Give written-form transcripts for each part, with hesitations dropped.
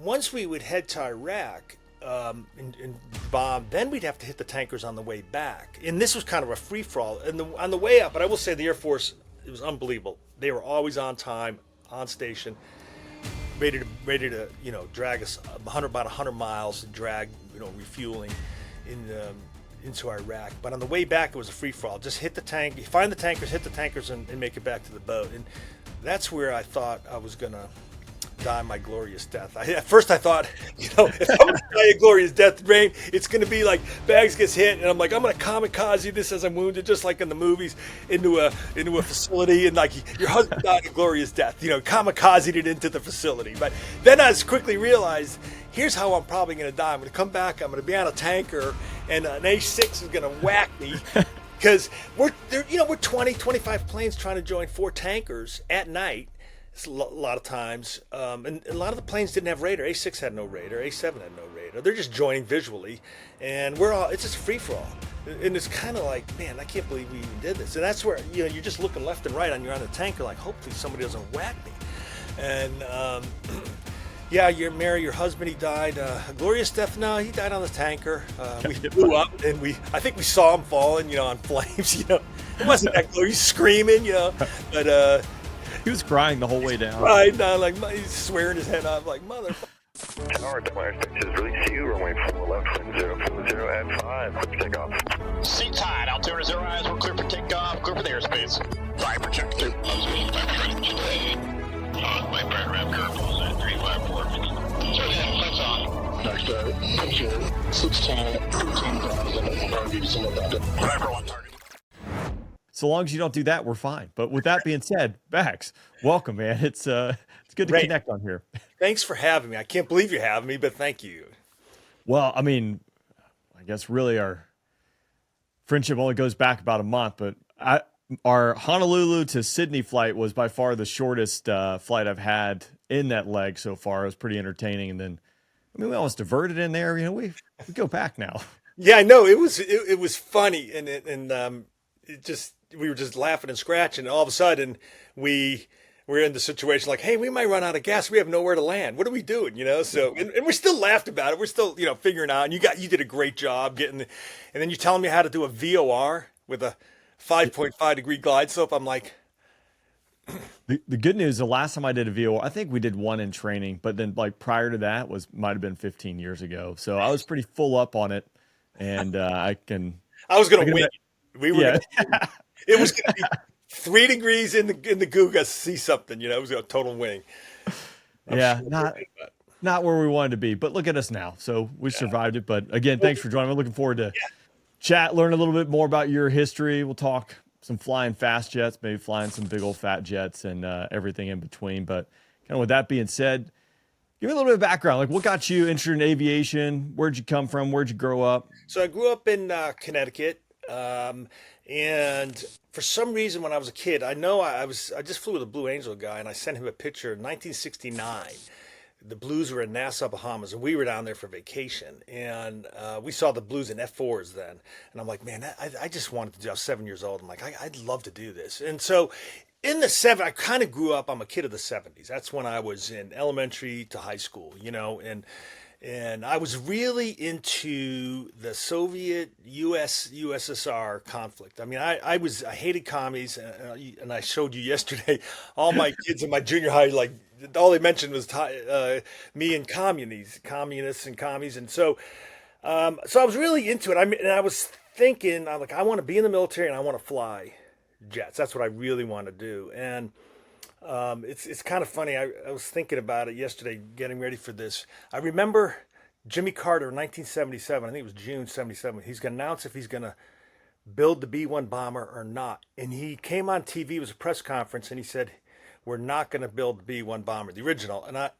once we would head to Iraq and bomb, then we'd have to hit the tankers on the way back. And this was kind of a free for all. And on the way up, but I will say the Air Force, it was unbelievable. They were always on time, on station, ready to drag us about 100 miles, drag refueling into Iraq. But on the way back, it was a free for all. Just hit the tank, you find the tankers, hit the tankers, and make it back to the boat. And that's where I thought I was gonna die my glorious death. At first I thought, if I'm gonna die a glorious death, Rain, it's gonna be like Bags gets hit, and I'm like, I'm gonna kamikaze this as I'm wounded, just like in the movies, into a facility, and like your husband died a glorious death, kamikazed it into the facility. But then I quickly realized, here's how I'm probably gonna die. I'm gonna come back, I'm gonna be on a tanker, and an A-6 is gonna whack me. Because we're 20, 25 planes trying to join 4 tankers at night. It's a lot of times, and a lot of the planes didn't have radar. A6 had no radar, A7 had no radar. They're just joining visually, and it's just free for all. And it's kind of like, man, I can't believe we even did this. And that's where you're just looking left and right, and you're on the tanker, like, hopefully somebody doesn't whack me. And yeah, your husband, he died a glorious death. No, he died on the tanker. We blew up, and I think we saw him falling, on flames. It wasn't that glorious, screaming, but. He was crying the whole way down. Right, like he's swearing his head off, like mother. Tower, Delaware 6 is release you, runway 4 left, wind 040 at 5, clear for takeoff. Seat tied, altimeter 0 eyes, we're clear for takeoff, clear for the airspace. Viper check 2. My burn ramp curve was at 354. So yeah, that's on. Next, picture 16, 15,000, I'll give you some of that. Viper on target. So long as you don't do that, we're fine. But with that being said, Bax, welcome, man. It's good to connect on here. Thanks for having me. I can't believe you're having me, but thank you. Well, I mean, I guess really our friendship only goes back about a month, but our Honolulu to Sydney flight was by far the shortest flight I've had in that leg so far. It was pretty entertaining. And then, we almost diverted in there. We go back now. Yeah, I know. It was funny, and we were just laughing and scratching, and all of a sudden we're in the situation like, hey, we might run out of gas. We have nowhere to land. What are we doing? So, and we're still laughed about it. We're still, figuring out, and you did a great job and then you're telling me how to do a VOR with a 5.5 degree glide slope. I'm like, the good news, the last time I did a VOR, I think we did one in training, but then like prior to that might've been 15 years ago. So I was pretty full up on it, and I was going to win. We were. Yeah. It was going to be 3 degrees in the Googa to see something. It was a total wing. Yeah, not where we wanted to be, but look at us now. So we survived it. But again, thanks for joining. I'm looking forward to learn a little bit more about your history. We'll talk some flying fast jets, maybe flying some big old fat jets, and everything in between. But kind of with that being said, give me a little bit of background. Like, what got you interested in aviation? Where'd you come from? Where'd you grow up? So I grew up in Connecticut. And for some reason, when I was a kid, I just flew with a Blue Angel guy, and I sent him a picture in 1969. The Blues were in Nassau, Bahamas, and we were down there for vacation. And we saw the Blues in F4s then. And I'm like, man, I just wanted to do. I was 7 years old. I'm like, I'd love to do this. And so in the 70s, I kind of grew up. I'm a kid of the 70s. That's when I was in elementary to high school, and I was really into the Soviet USSR conflict. I mean, I hated commies, and I showed you yesterday. All my kids in my junior high, like, all they mentioned was me and communists and commies, and so I was really into it. And I was thinking, I'm like, I want to be in the military and I want to fly jets. That's what I really want to do, and. It's kind of funny. I was thinking about it yesterday, getting ready for this. I remember Jimmy Carter in 1977. I think it was June 77. He's going to announce if he's going to build the B-1 bomber or not. And he came on TV. It was a press conference, and he said, "We're not going to build the B-1 bomber, the original." And I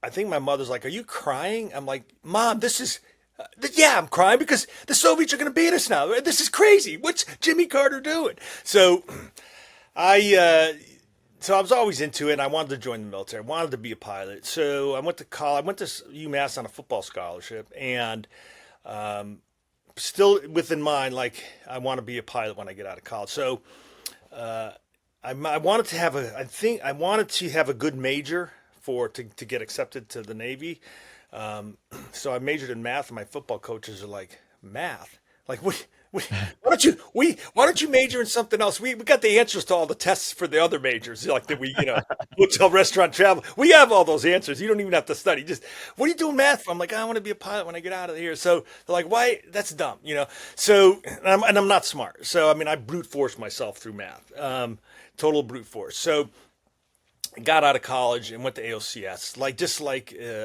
think my mother's like, "Are you crying?" I'm like, "Mom, this is." Yeah, I'm crying because the Soviets are going to beat us now. This is crazy. What's Jimmy Carter doing? So So I was always into it, and I wanted to join the military. I wanted to be a pilot. So I went to college. I went to UMass on a football scholarship, and still within mind, like, I want to be a pilot when I get out of college. So I wanted to have a good major to get accepted to the Navy. So I majored in math, and my football coaches are like, math? Like, why don't you major in something else? We got the answers to all the tests for the other majors, like that hotel, restaurant, travel. We have all those answers. You don't even have to study. Just, what are you doing math for? I'm like, I want to be a pilot when I get out of here. So they're like, why? That's dumb, So, and I'm not smart. So, I mean, I brute forced myself through math, total brute force. So I got out of college and went to AOCS.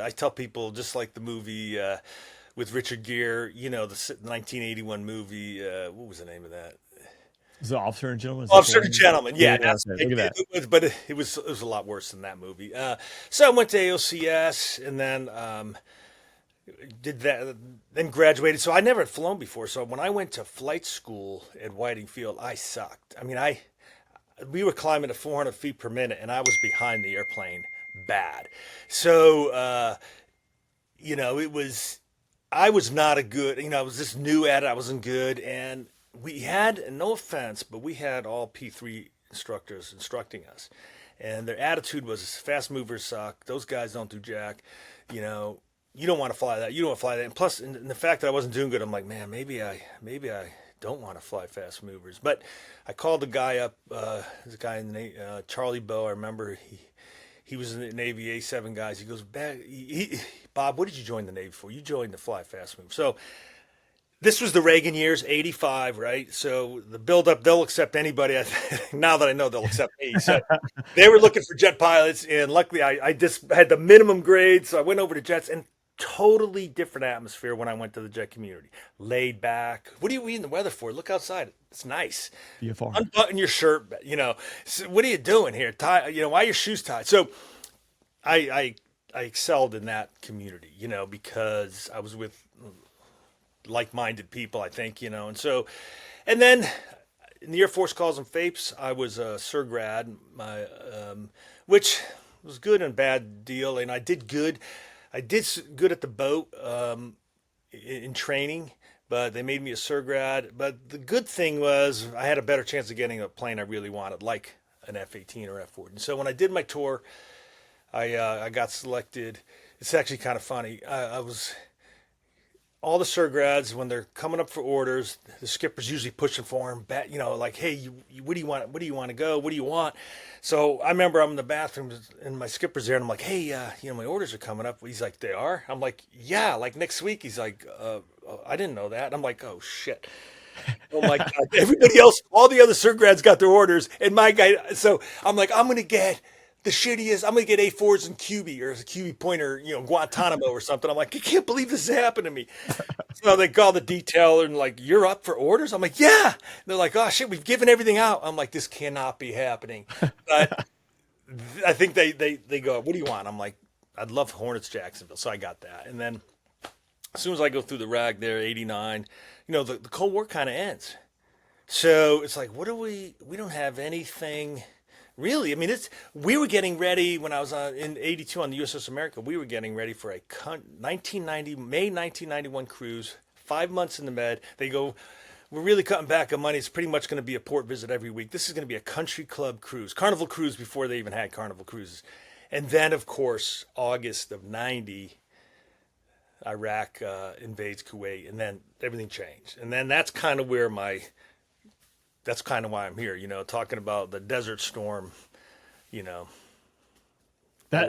I tell people, just like the movie, with Richard Gere, the 1981 movie. What was the name of that? Is it Officer and Gentleman? Officer and Gentleman. Yeah, okay. Look at that. But it was a lot worse than that movie. So I went to AOCS and then did that, then graduated. So I never had flown before. So when I went to flight school at Whiting Field, I sucked. I mean, we were climbing at 400 feet per minute, and I was behind the airplane bad. So I was not a good, I was just new at it. I wasn't good. And we had, no offense, but we had all P3 instructors instructing us. And their attitude was, fast movers suck. Those guys don't do jack. You don't want to fly that. You don't want to fly that. And plus, in the fact that I wasn't doing good, I'm like, man, maybe I don't want to fly fast movers. But I called the guy up, there's a guy in the Charlie Bow. I remember he was in the Navy, A7 guys. He goes, Bob, what did you join the Navy for? You joined the Fly Fast Move. So this was the Reagan years, 85, right? So the buildup, they'll accept anybody. Now that I know, they'll accept me. So they were looking for jet pilots, and luckily I just had the minimum grade, so I went over to jets, and totally different atmosphere when I went to the jet community. Laid back. What are you in the weather for? Look outside. It's nice. VFR. Unbutton your shirt. So what are you doing here? Tie. Why are your shoes tied? So I excelled in that community. Because I was with like-minded people. I think. And then in the Air Force calls them FAPES. I was a Sir Grad, which was good and bad deal, and I did good. I did good at the boat in training, but they made me a Sir Grad. But the good thing was I had a better chance of getting a plane I really wanted, like an F-18 or F-14. So when I did my tour, I got selected. It's actually kind of funny. I was all the Sir Grads, when they're coming up for orders, the skipper's usually pushing for them. Like, hey, what do you want? What do you want to go? What do you want? So I remember I'm in the bathroom and my skipper's there, and I'm like, hey, my orders are coming up. He's like, they are? I'm like, yeah, like next week. He's like, I didn't know that. I'm like, oh shit. Oh my God. Everybody else, all the other Sir Grads got their orders, and my guy. So I'm like, I'm gonna get the shittiest. I'm gonna get A4s and QB or a QB pointer, Guantanamo or something. I'm like, I can't believe this happened to me. So they call the detailer and like, you're up for orders? I'm like, yeah. And they're like, oh shit, we've given everything out. I'm like, this cannot be happening. But I think they go, what do you want? I'm like, I'd love Hornets Jacksonville. So I got that. And then as soon as I go through the rag there, 89, the Cold War kind of ends. So it's like, we don't have anything. Really, I mean, we were getting ready when I was in 82 on the USS America. We were getting ready for a May 1991 cruise, 5 months in the Med. They go, we're really cutting back on money. It's pretty much going to be a port visit every week. This is going to be a country club cruise, Carnival cruise before they even had Carnival cruises. And then, of course, August of 90, Iraq invades Kuwait, and then everything changed. And then that's kind of where that's kind of why I'm here, talking about the Desert Storm, That,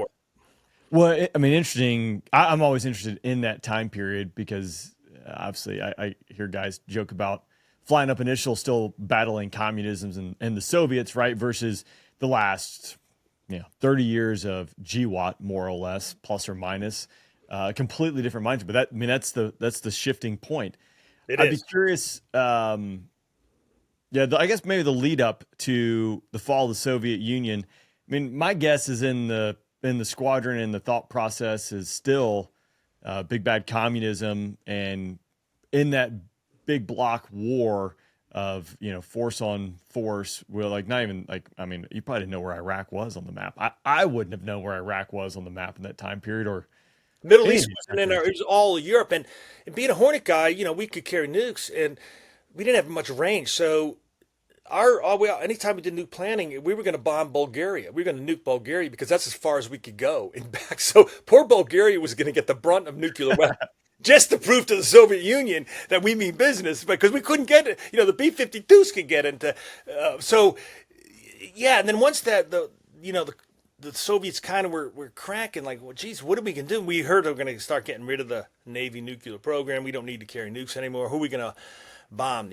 well, I mean, interesting. I'm always interested in that time period because obviously I hear guys joke about flying up initial, still battling communism and the Soviets, right? Versus the last, 30 years of GWAT, more or less, plus or minus, completely different mindset. But that's the shifting point. I'd be curious. I guess maybe the lead up to the fall of the Soviet Union. I mean, my guess is in the squadron and the thought process is still big bad communism, and in that big block war of force on force. Well, like not even like you probably didn't know where Iraq was on the map. I wouldn't have known where Iraq was on the map in that time period, or Middle East wasn't it was all Europe, and being a Hornet guy, we could carry nukes and we didn't have much range, so anytime we did nuke planning, we were going to bomb Bulgaria. We were going to nuke Bulgaria because that's as far as we could go and back. So poor Bulgaria was going to get the brunt of nuclear weapons. Just to prove to the Soviet Union that we mean business, because we couldn't get it. The B-52s could get into. And then once the Soviets kind of were cracking, like, well, geez, what are we going to do? We heard they're going to start getting rid of the Navy nuclear program. We don't need to carry nukes anymore. Who are we going to bomb?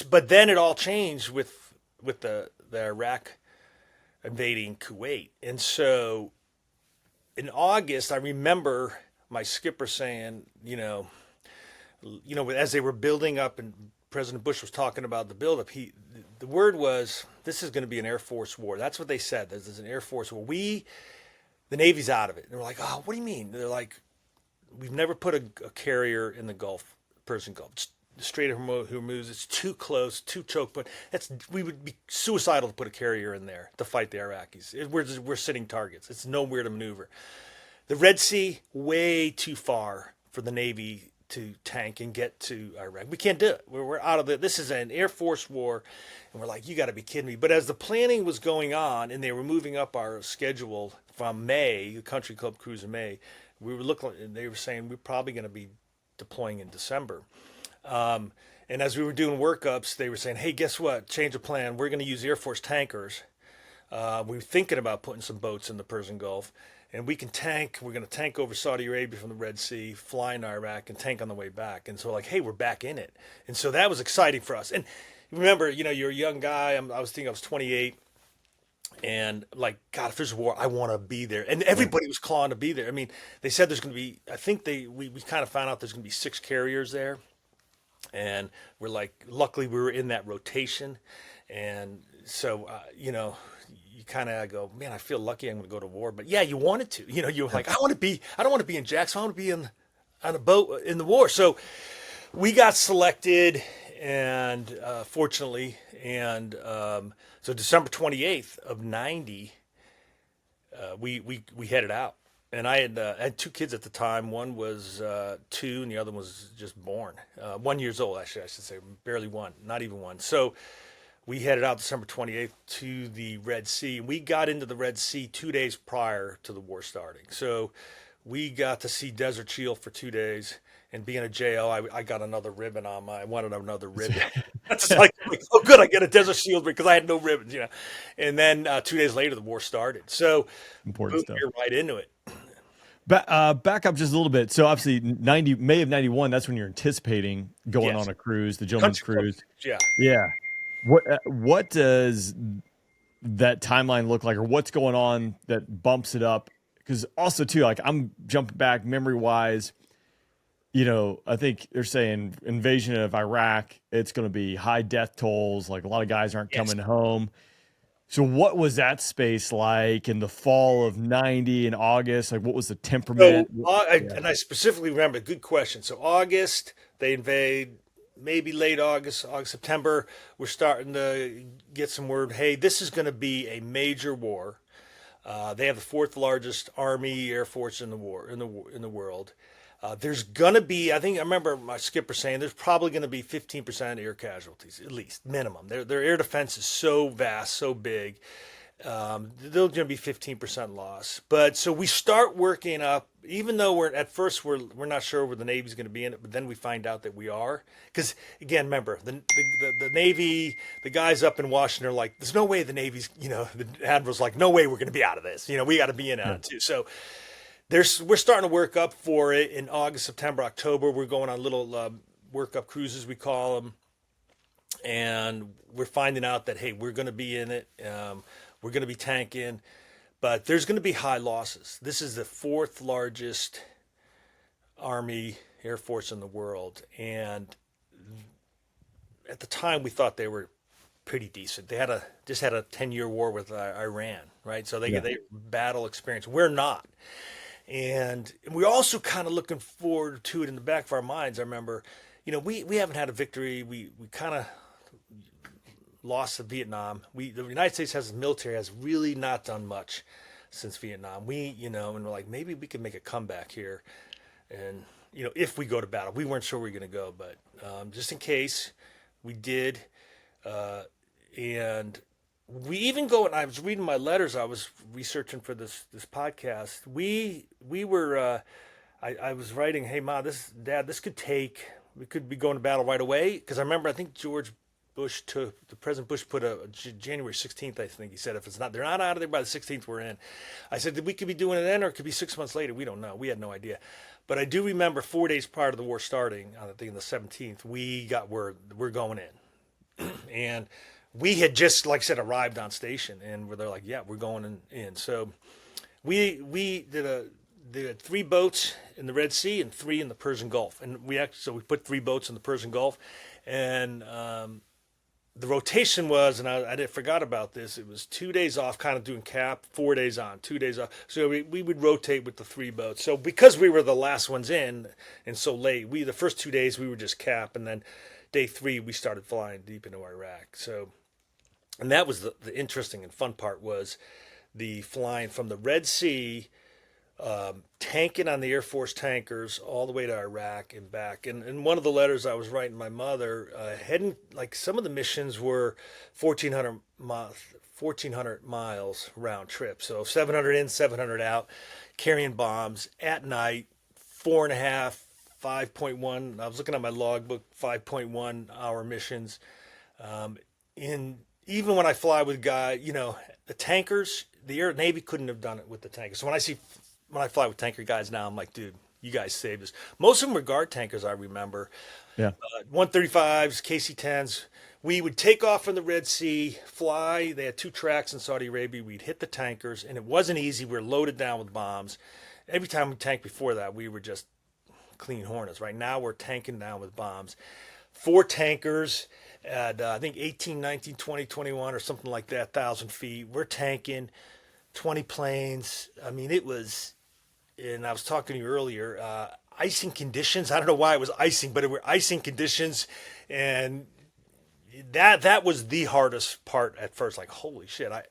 But then it all changed with the Iraq invading Kuwait, and so in August, I remember my skipper saying, as they were building up, and President Bush was talking about the buildup, the word was, this is going to be an Air Force war. That's what they said. This is an Air Force war. The Navy's out of it. And we're like, oh, what do you mean? They're like, we've never put a carrier in the Gulf, Persian Gulf. It's the Strait of Hormuz. It's too close, too choke point. We would be suicidal to put a carrier in there to fight the Iraqis. We're sitting targets. It's nowhere to maneuver. The Red Sea, way too far for the Navy to tank and get to Iraq. We can't do it. We're out of it. This is an Air Force war. And we're like, you got to be kidding me. But as the planning was going on and they were moving up our schedule from May, the Country Club cruise in May, we were looking, and they were saying we're probably going to be deploying in December. And as we were doing workups, they were saying, hey, guess what? Change of plan. We're going to use Air Force tankers. We were thinking about putting some boats in the Persian Gulf. And we can tank. We're going to tank over Saudi Arabia from the Red Sea, fly in Iraq, and tank on the way back. And so, like, hey, we're back in it. And so that was exciting for us. And remember, you're a young guy. I was 28. And, like, God, if there's a war, I want to be there. And everybody was clawing to be there. I mean, they said there's going to be, I think we kind of found out there's going to be 6 carriers there. And we're like, luckily we were in that rotation. And so, you kind of go, man, I feel lucky I'm going to go to war. But yeah, you wanted to, you're like, I don't want to be in Jackson. I want to be on a boat in the war. So we got selected, and fortunately, and so December 28th of 90, we headed out. And I had 2 kids at the time. One was 2, and the other was just born. 1 year old, actually, I should say, barely 1, not even 1. So we headed out December 28th to the Red Sea. We got into the Red Sea 2 days prior to the war starting. So we got to see Desert Shield for 2 days. And being a JO, I got another ribbon on I wanted another ribbon. That's like, oh, good, I get a Desert Shield because I had no ribbons, And then 2 days later, the war started. So important stuff. You're right into it. Back up just a little bit. So obviously, May of 91, that's when you're anticipating going on a cruise, the gentleman's cruise. Yeah. Yeah. What does that timeline look like, or what's going on that bumps it up? Because also too, like, I'm jumping back memory wise. I think they're saying invasion of Iraq, it's going to be high death tolls. Like, a lot of guys aren't coming home. So what was that space like in the fall of 90 in August? Like, what was the temperament? And I specifically remember, good question. So August, they invade. Maybe late August, September, we're starting to get some word. Hey, this is going to be a major war. They have the 4th largest Army Air Force in the world. There's going to be, I remember my skipper saying, there's probably going to be 15% air casualties, at least minimum. Their air defense is so vast, so big. There's going to be 15% loss. But so we start working up, even though we're not sure where the Navy's going to be in it, but then we find out that we are. Because again, remember, the Navy, the guys up in Washington are like, there's no way the Navy's, the Admiral's like, no way we're going to be out of this. We got to be in on it too. So we're starting to work up for it in August, September, October. We're going on little work-up cruises, we call them. And we're finding out that, hey, we're going to be in it. We're going to be tanking, but there's going to be high losses. This is the 4th largest Army Air Force in the world. And at the time, we thought they were pretty decent. They just had a 10-year war with Iran, right? So they battle experience. We're not. And we're also kind of looking forward to it in the back of our minds. I remember, we haven't had a victory. We kind of lost to Vietnam. The United States military has really not done much since Vietnam. And we're like, maybe we can make a comeback here. And, if we go to battle, we weren't sure we were going to go, but just in case we did, And we even go, and I was reading my letters. I was researching for this podcast. We were. I was writing, hey Ma, Dad, this could take. We could be going to battle right away, because I remember I think the President Bush put a January 16th. I think he said if they're not out of there by the 16th, we're in. I said that we could be doing it then, or it could be 6 months later. We don't know. We had no idea. But I do remember 4 days prior to the war starting, I think on the 17th, we got word we're going in, and we had just, like I said, arrived on station, and they're like, yeah, we're going in. So we did 3 boats in the Red Sea and 3 in the Persian Gulf, and we put 3 boats in the Persian Gulf, and the rotation was, and I forgot about this, it was 2 days off, kind of doing cap, 4 days on, 2 days off. So we would rotate with the 3 boats. So because we were the last ones in and so late, the first 2 days we were just cap, and then day 3 we started flying deep into Iraq. So, and that was the interesting and fun part, was the flying from the Red Sea, tanking on the Air Force tankers all the way to Iraq and back. And one of the letters I was writing my mother, heading, like, some of the missions were 1,400 miles round trip. So 700 in, 700 out, carrying bombs at night, 4.5, 5.1. I was looking at my logbook, 5.1 hour missions. Even when I fly with the tankers, the Navy couldn't have done it with the tankers. So when I fly with tanker guys now, I'm like, dude, you guys saved us. Most of them were guard tankers, I remember. Yeah. 135s, KC-10s. We would take off from the Red Sea, fly. They had 2 tracks in Saudi Arabia. We'd hit the tankers, and it wasn't easy. We were loaded down with bombs. Every time we tanked before that, we were just clean Hornets. Right now, we're tanking down with bombs. 4 tankers at, I think, 18, 19, 20, 21, or something like that, 1,000 feet. We're tanking 20 planes. I mean, it was... And I was talking to you earlier, icing conditions. I don't know why it was icing, but it were icing conditions, and that was the hardest part at first. Like, holy shit, I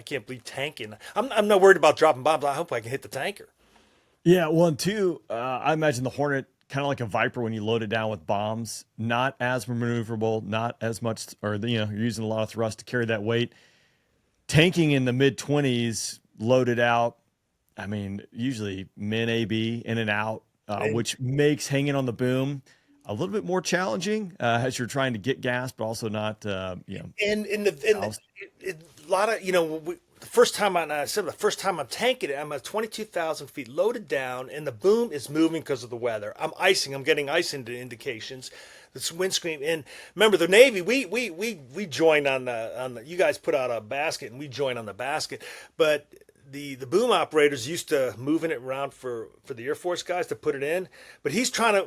can't believe tanking. I'm not worried about dropping bombs. I hope I can hit the tanker. Yeah, well, and 2, I imagine the Hornet, kind of like a Viper, when you load it down with bombs, not as maneuverable, not as much, or you're using a lot of thrust to carry that weight. Tanking in the mid-20s, loaded out. I mean, usually min AB, in and out, which makes hanging on the boom a little bit more challenging as you're trying to get gas, but also not, And a lot of, the first time I'm tanking it, I'm at 22,000 feet loaded down, and the boom is moving because of the weather. I'm getting ice indications. This windscreen, and remember the Navy, we joined on the, you guys put out a basket and we joined on the basket, but the boom operators used to moving it around for the Air Force guys to put it in, but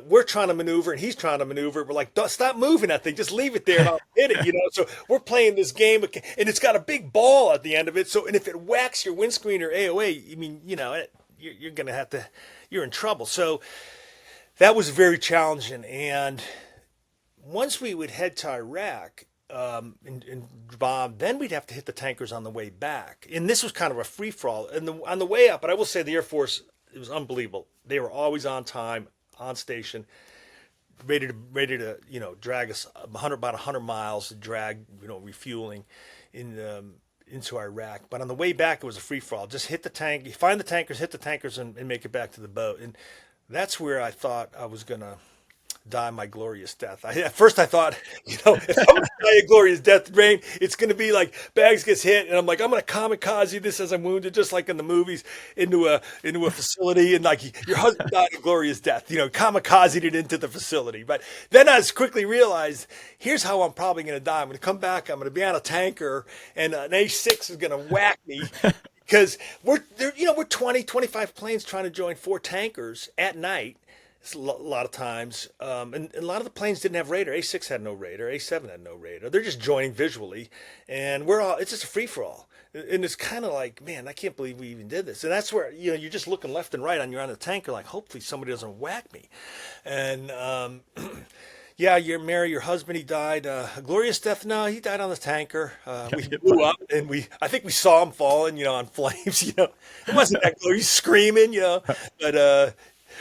we're trying to maneuver and he's trying to maneuver. We're like, stop moving that thing, just leave it there and I'll hit it, So we're playing this game, and it's got a big ball at the end of it. So, and if it whacks your windscreen or AOA, I mean, you're going to have to, you're in trouble. So that was very challenging. And once we would head to Iraq, and bomb, then we'd have to hit the tankers on the way back. And this was kind of a free-for-all. And on the way up, but I will say the Air Force, it was unbelievable. They were always on time, on station, ready to drag us about 100 miles to drag, refueling into Iraq. But on the way back, it was a free-for-all. Just hit the tank, find the tankers, hit the tankers, and make it back to the boat. And that's where I thought I was going to die my glorious death. At first I thought, if I'm going to die a glorious death, Rain, it's going to be like Bags gets hit, and I'm like, I'm going to kamikaze this as I'm wounded, just like in the movies, into a facility, and like your husband died a glorious death, kamikazed it into the facility. But then I quickly realized, here's how I'm probably going to die. I'm going to come back, I'm going to be on a tanker, and an A-6 is going to whack me. Because we're 20, 25 planes trying to join 4 tankers at night. A lot of times, and a lot of the planes didn't have radar. A6 had no radar. A7 had no radar. They're just joining visually, and it's just a free-for-all. And it's kind of like, man, I can't believe we even did this. And that's where, you're just looking left and right you're on the tanker, like, hopefully somebody doesn't whack me. And, yeah, your husband, he died a glorious death. No, he died on the tanker. We blew up, and I think we saw him falling, on flames, It wasn't that glorious, screaming, but,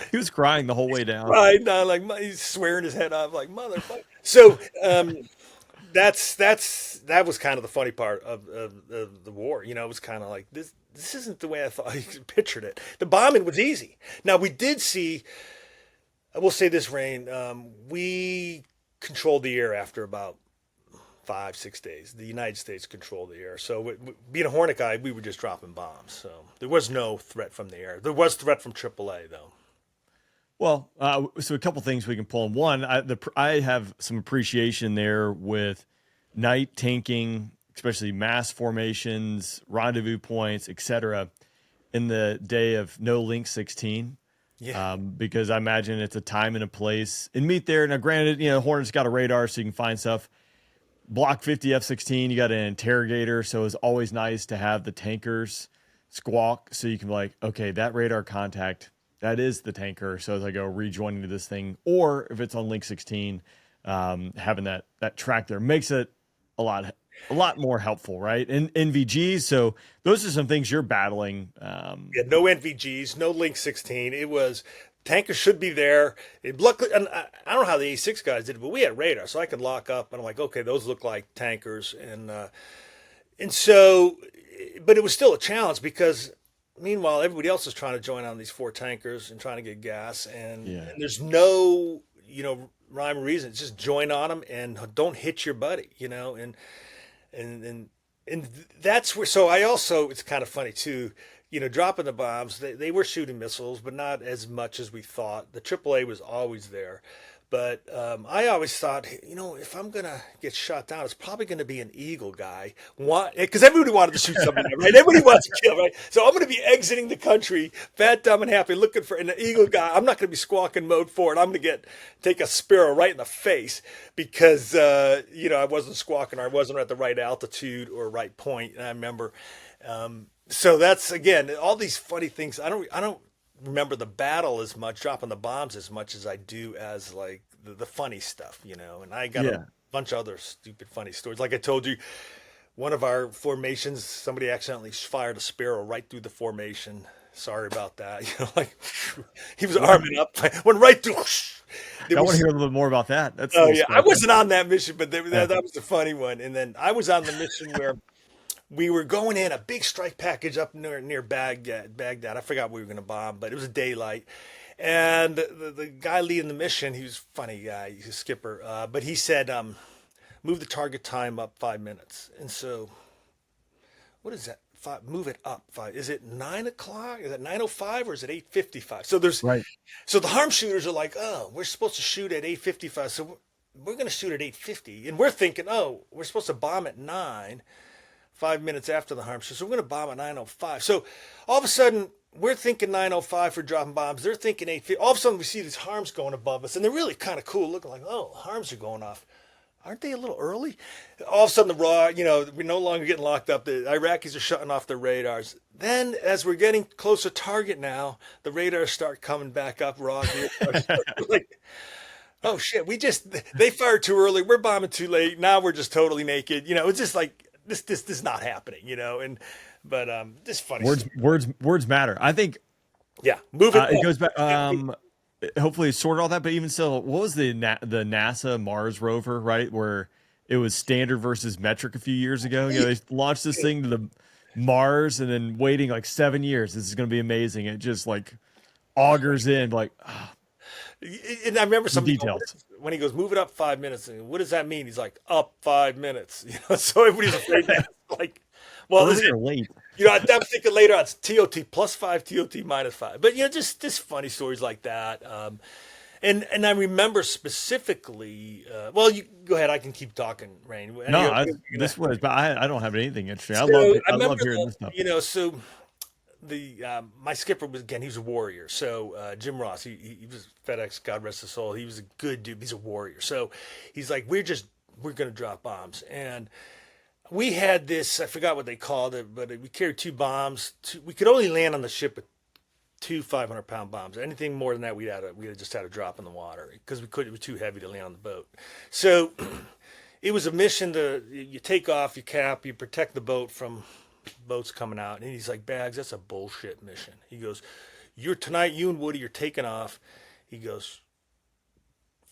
he was crying the whole way down. Right, no, like he's swearing his head off, like motherfucker. So that was kind of the funny part of the war. You know, it was kind of like this isn't the way I thought I pictured it. The bombing was easy. Now we did see. I will say this, Rain. We controlled the air after about 5-6 days. The United States controlled the air. So being a Hornet guy, we were just dropping bombs. So there was no threat from the air. There was threat from AAA though. Well, so a couple things we can pull in. One, I have some appreciation there with night tanking, especially mass formations, rendezvous points, etc. in the day of no Link 16. Yeah. Because I imagine it's a time and a place and meet there. Now, granted, you know, Hornet's got a radar so you can find stuff. Block 50 F-16, you got an interrogator, so it's always nice to have the tankers squawk so you can be like, okay, that radar contact, that is the tanker. So as I go rejoining to this thing, or if it's on Link 16, having that track there makes it a lot more helpful, right? And NVGs, so those are some things you're battling. Yeah, no NVGs, no Link 16. It was tankers should be there. Luckily, and I don't know how the A6 guys did it, but we had radar, so I could lock up and I'm like, okay, those look like tankers, and so, but it was still a challenge because meanwhile everybody else is trying to join on these 4 tankers and trying to get gas, and there's no rhyme or reason. It's just join on them and don't hit your buddy, and that's where. So I also, it's kind of funny too. Dropping the bombs, they were shooting missiles, but not as much as we thought. The AAA was always there. But I always thought, if I'm going to get shot down, it's probably going to be an Eagle guy. Because everybody wanted to shoot somebody, right? Everybody wants to kill, right? So I'm going to be exiting the country, fat, dumb, and happy, looking for an Eagle guy. I'm not going to be squawking mode 4, and I'm going to take a Sparrow right in the face because, I wasn't squawking or I wasn't at the right altitude or right point. And I remember... so that's, again, all these funny things. I don't remember the battle as much, dropping the bombs as much as I do as like the funny stuff, and I got a bunch of other stupid funny stories. Like I told you, one of our formations, somebody accidentally fired a Sparrow right through the formation. Sorry about that. He was arming up, went right through. I want to hear a little bit more about that. I wasn't on that mission, but that was the funny one. And then I was on the mission where we were going in a big strike package up near Baghdad. I forgot what we were going to bomb, but it was daylight. And the guy leading the mission, he was a funny guy, he's a skipper, but he said, move the target time up 5 minutes. And so, what is that? Move it up 5. Is it 9 o'clock? Is it 9:05 or is it 8:55? So so the harm shooters are like, oh, we're supposed to shoot at 8:55, so we're going to shoot at 8:50, and we're thinking, oh, we're supposed to bomb at 9. 5 minutes after the harm shoot, so we're going to bomb at 9:05. So all of a sudden, we're thinking 9:05 for dropping bombs. They're thinking 8:50. All of a sudden, we see these harms going above us, and they're really kind of cool, looking like, oh, harms are going off. Aren't they a little early? All of a sudden, we're no longer getting locked up. The Iraqis are shutting off their radars. Then, as we're getting closer to target now, the radars start coming back up raw. Like, oh shit, they fired too early. We're bombing too late. Now we're just totally naked. It's just like, this is not happening, but this funny words matter. I think move it. It goes back. Hopefully it sorted all that, but even still, what was the NASA Mars rover, right, where it was standard versus metric a few years ago? They launched this thing to the Mars and then waiting like 7 years. This is going to be amazing. It just like augurs in like. And I remember some details when he goes, move it up 5 minutes. And what does that mean? He's like, up 5 minutes. So everybody's afraid that like, well, late. I'm thinking later on it's TOT +5, TOT -5. But just funny stories like that. And I remember specifically. Well, you go ahead. I can keep talking, Rain. No, this was, but I don't have anything interesting. So, I love hearing this stuff. So. My skipper he was a warrior. So Jim Ross, he was FedEx, God rest his soul. He was a good dude. He's a warrior. So he's like, we're going to drop bombs. And we had this, I forgot what they called it, but we carried 2 bombs. We could only land on the ship with 2 500-pound bombs. Anything more than that, we just had to drop in the water because it was too heavy to land on the boat. So it was a mission you take off, you cap, you protect the boat from boats coming out. And he's like, Bags, that's a bullshit mission. He goes, tonight, you and Woody are taking off. He goes,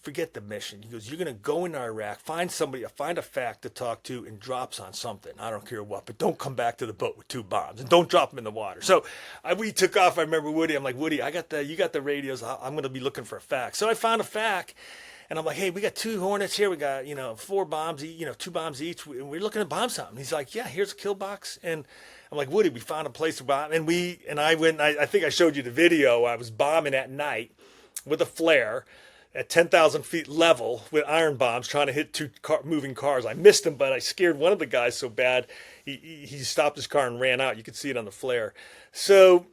forget the mission. He goes, you're going to go into Iraq, find a fact to talk to, and drops on something. I don't care what, but don't come back to the boat with 2 bombs, and don't drop them in the water. So we took off. I remember Woody. I'm like, Woody, you got the radios. I'm going to be looking for a fact. So I found a fact, and I'm like, hey, we got 2 Hornets here. We got 4 bombs, 2 bombs each. We're looking to bomb something. He's like, yeah, here's a kill box. And I'm like, Woody, we found a place to bomb. And I went. I think I showed you the video. I was bombing at night with a flare at 10,000 feet level with iron bombs, trying to hit 2 moving cars. I missed him, but I scared one of the guys so bad he stopped his car and ran out. You could see it on the flare. So,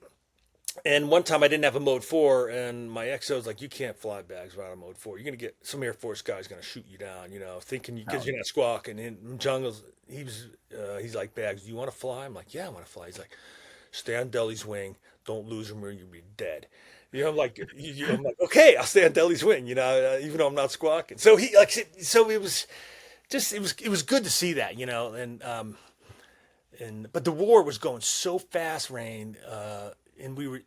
and one time I didn't have a mode 4, and my XO was like, you can't fly bags without a mode 4. You're gonna get some Air Force guy's gonna shoot you down, thinking because you're not squawking. In jungles, he's like, Bags, do you want to fly? I'm like, yeah, I want to fly. He's like, stay on Deli's wing, don't lose him or you'll be dead. I'm like, okay, I'll stay on Deli's wing, even though I'm not squawking. So so it was good to see that, but the war was going so fast, Rain, and the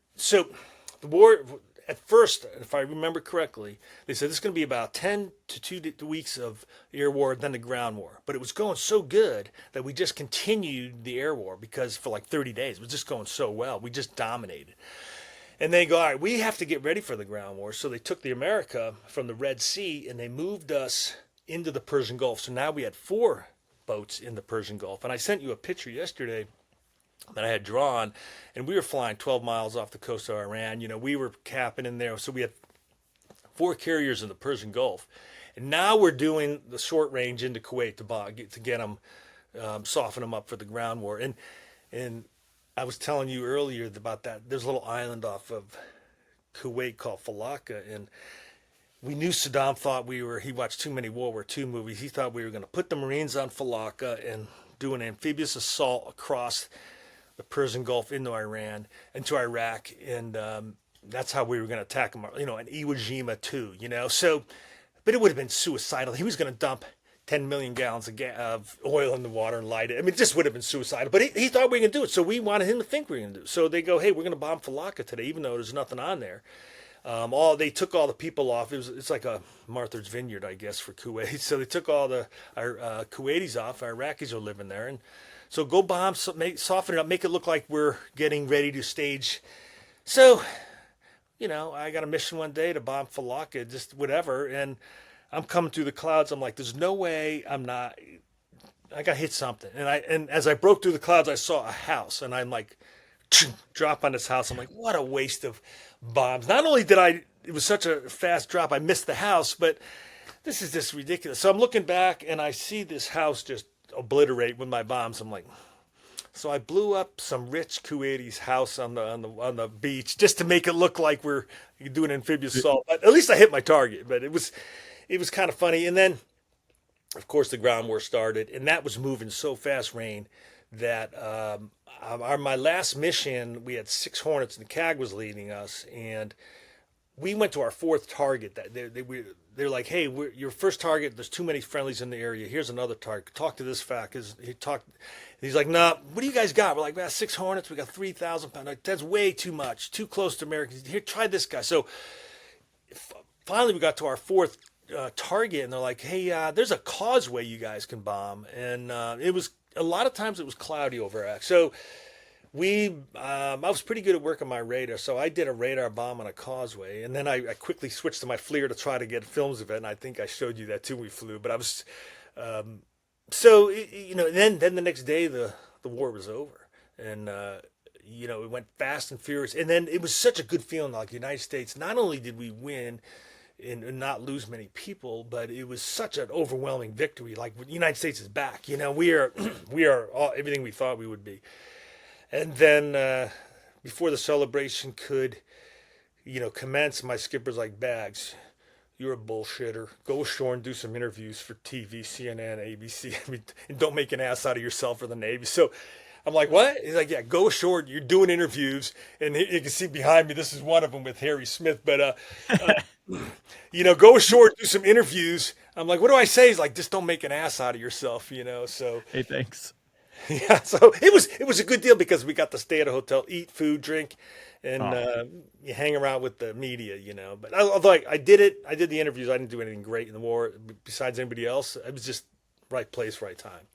war at first, if I remember correctly, they said this is going to be about 10 to 2 weeks of air war, then the ground war. But it was going so good that we just continued the air war because for like 30 days, it was just going so well. We just dominated. And they go, all right, we have to get ready for the ground war. So they took the America from the Red Sea and they moved us into the Persian Gulf. So now we had 4 boats in the Persian Gulf. And I sent you a picture yesterday that I had drawn, and we were flying 12 miles off the coast of Iran. We were capping in there. So we had 4 carriers in the Persian Gulf. And now we're doing the short range into Kuwait to get them, soften them up for the ground war. And I was telling you earlier about that. There's a little island off of Kuwait called Failaka, and we knew Saddam thought he watched too many World War II movies. He thought we were going to put the Marines on Failaka and do an amphibious assault across the Persian Gulf into Iran, into Iraq, and that's how we were going to attack him, and Iwo Jima too, So, but it would have been suicidal. He was going to dump 10 million gallons of oil in the water and light it. I mean, it just would have been suicidal. But he thought we were going to do it, so we wanted him to think we were going to do it. So they go, hey, we're going to bomb Failaka today, even though there's nothing on there. They took all the people off. It's like a Martha's Vineyard, I guess, for Kuwait. So they took all our Kuwaitis off. Our Iraqis are living there, and so go bomb, soften it up, make it look like we're getting ready to stage. So, I got a mission one day to bomb Failaka, just whatever, and I'm coming through the clouds. I'm like, there's no way I got hit something. And as I broke through the clouds, I saw a house, and I'm like, drop on this house. I'm like, what a waste of bombs. Not only it was such a fast drop, I missed the house, but this is just ridiculous. So I'm looking back, and I see this house just obliterate with my bombs. I'm like, so I blew up some rich Kuwaiti's house on the beach just to make it look like we're doing amphibious assault. But at least I hit my target. But it was kind of funny. And then, of course, the ground war started, and that was moving so fast, Rain, that my last mission, we had 6 Hornets, and the CAG was leading us, and we went to our 4th target. They're like, hey, your first target, there's too many friendlies in the area. Here's another target. Talk to this fact. He's like, nah, what do you guys got? We're like, we got 6 Hornets. We got 3,000 pounds. Like, that's way too much. Too close to Americans. Here, try this guy. So finally we got to our 4th target, and they're like, hey, there's a causeway you guys can bomb. And it was a lot of times it was cloudy over Iraq. So I was pretty good at working my radar, so I did a radar bomb on a causeway, and then I quickly switched to my FLIR to try to get films of it, and I think I showed you that too when we flew. But I was, then the next day the war was over, and it went fast and furious, and then it was such a good feeling, like the United States. Not only did we win and not lose many people, but it was such an overwhelming victory. Like, the United States is back. We are everything we thought we would be. And then before the celebration could, commence, my skipper's like, Bags, you're a bullshitter. Go ashore and do some interviews for TV, CNN, ABC, and don't make an ass out of yourself or the Navy. So I'm like, what? He's like, yeah, go ashore. You're doing interviews. And you can see behind me, this is one of them with Harry Smith. But, go ashore, do some interviews. I'm like, what do I say? He's like, just don't make an ass out of yourself, so. Hey, thanks. Yeah, so it was a good deal because we got to stay at a hotel, eat food, drink, and Oh. you hang around with the media, you know. But although I did it, I did the interviews. I didn't do anything great in the war besides anybody else. It was just right place, right time.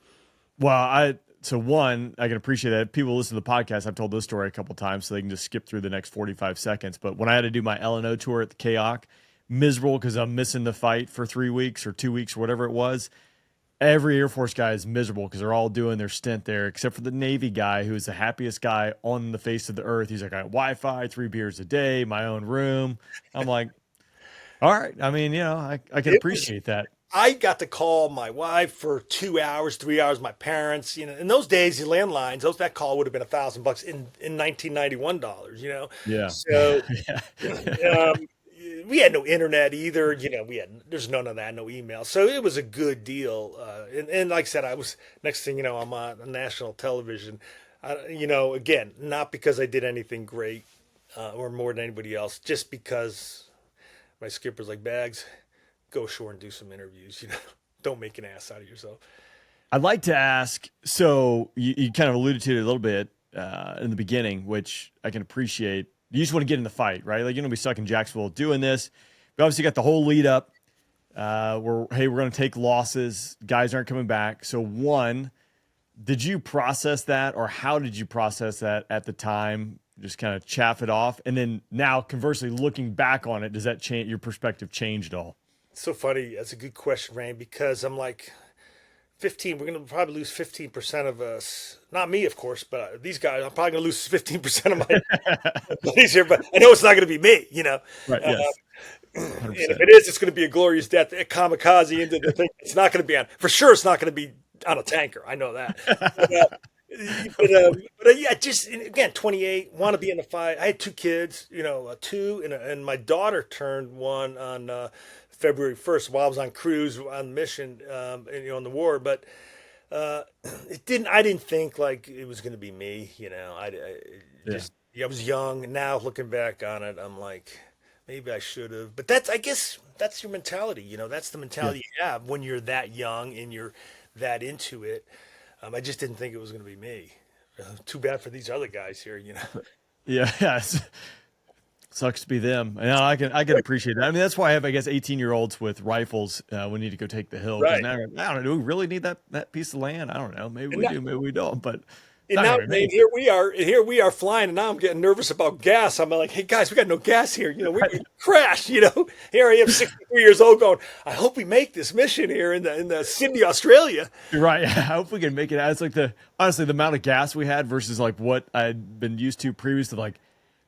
Well, so one, I can appreciate that. People listen to the podcast. I've told this story a couple times, so they can just skip through the next 45 seconds. But when I had to do my L&O tour at the KOC, miserable because I'm missing the fight for 3 weeks or 2 weeks or whatever it was. Every Air Force guy is miserable because they're all doing their stint there, except for the Navy guy who's the happiest guy on the face of the earth. He's like, I got Wi-Fi, 3 beers a day, my own room. I'm like, all right. I mean, I can It was. appreciate that. I got to call my wife for 2 hours, 3 hours. My parents, you know, in those days, the landlines, that call would have been $1,000 in 1991 dollars. You know, Yeah. so Yeah. um, we had no internet either. You know, there's none of that, no email. So it was a good deal. And like I said, next thing you know, I'm on national television. You know, again, not because I did anything great or more than anybody else, just because my skipper's like, Bags, go ashore and do some interviews. You know, don't make an ass out of yourself. I'd like to ask, so you kind of alluded to it a little bit in the beginning, which I can appreciate. You just want to get in the fight, right? Like, you're going to be stuck in Jacksonville doing this. We obviously got the whole lead up we're going to take losses. Guys aren't coming back. So one, did you process that, or how did you process that at the time? Just kind of chaff it off. And then now, conversely, looking back on it, does that change your perspective change at all? It's so funny. That's a good question, Rain, because I'm like, 15, we're going to probably lose 15% of us. Not me, of course, but these guys, I'm probably going to lose 15% of my buddies here, but I know it's not going to be me, you know. Right. Yes. And 100%. if it is, it's going to be a glorious death, a kamikaze into the thing. It's not going to be on, for sure, it's not going to be on a tanker. I know that. Yeah, just, again, 28, want to be in the fight. I had 2 kids, you know, 2, and my daughter turned 1 on February 1st while I was on cruise on mission, and, you know, in the war. But I didn't think like it was going to be me, you know. I was young. Now looking back on it, I'm like, maybe I should have. But I guess that's your mentality, you know. That's the mentality you have when you're that young and you're that into it. I just didn't think it was going to be me. Too bad for these other guys here, you know. Yeah. Sucks to be them. And I can appreciate that. I mean, that's why I have, I guess, 18-year-olds with rifles. We need to go take the hill. Right. Now, I don't know. Do we really need that piece of land? I don't know. Maybe we do. Maybe we don't. But And now, man, here we are flying, and now I'm getting nervous about gas. I'm like, hey guys, we got no gas here. You know, we're going to crash. You know, here I am, 63 years old, going, I hope we make this mission here in the Sydney, Australia. You're right. I hope we can make it. It's like honestly, the amount of gas we had versus like what I'd been used to previously. Like,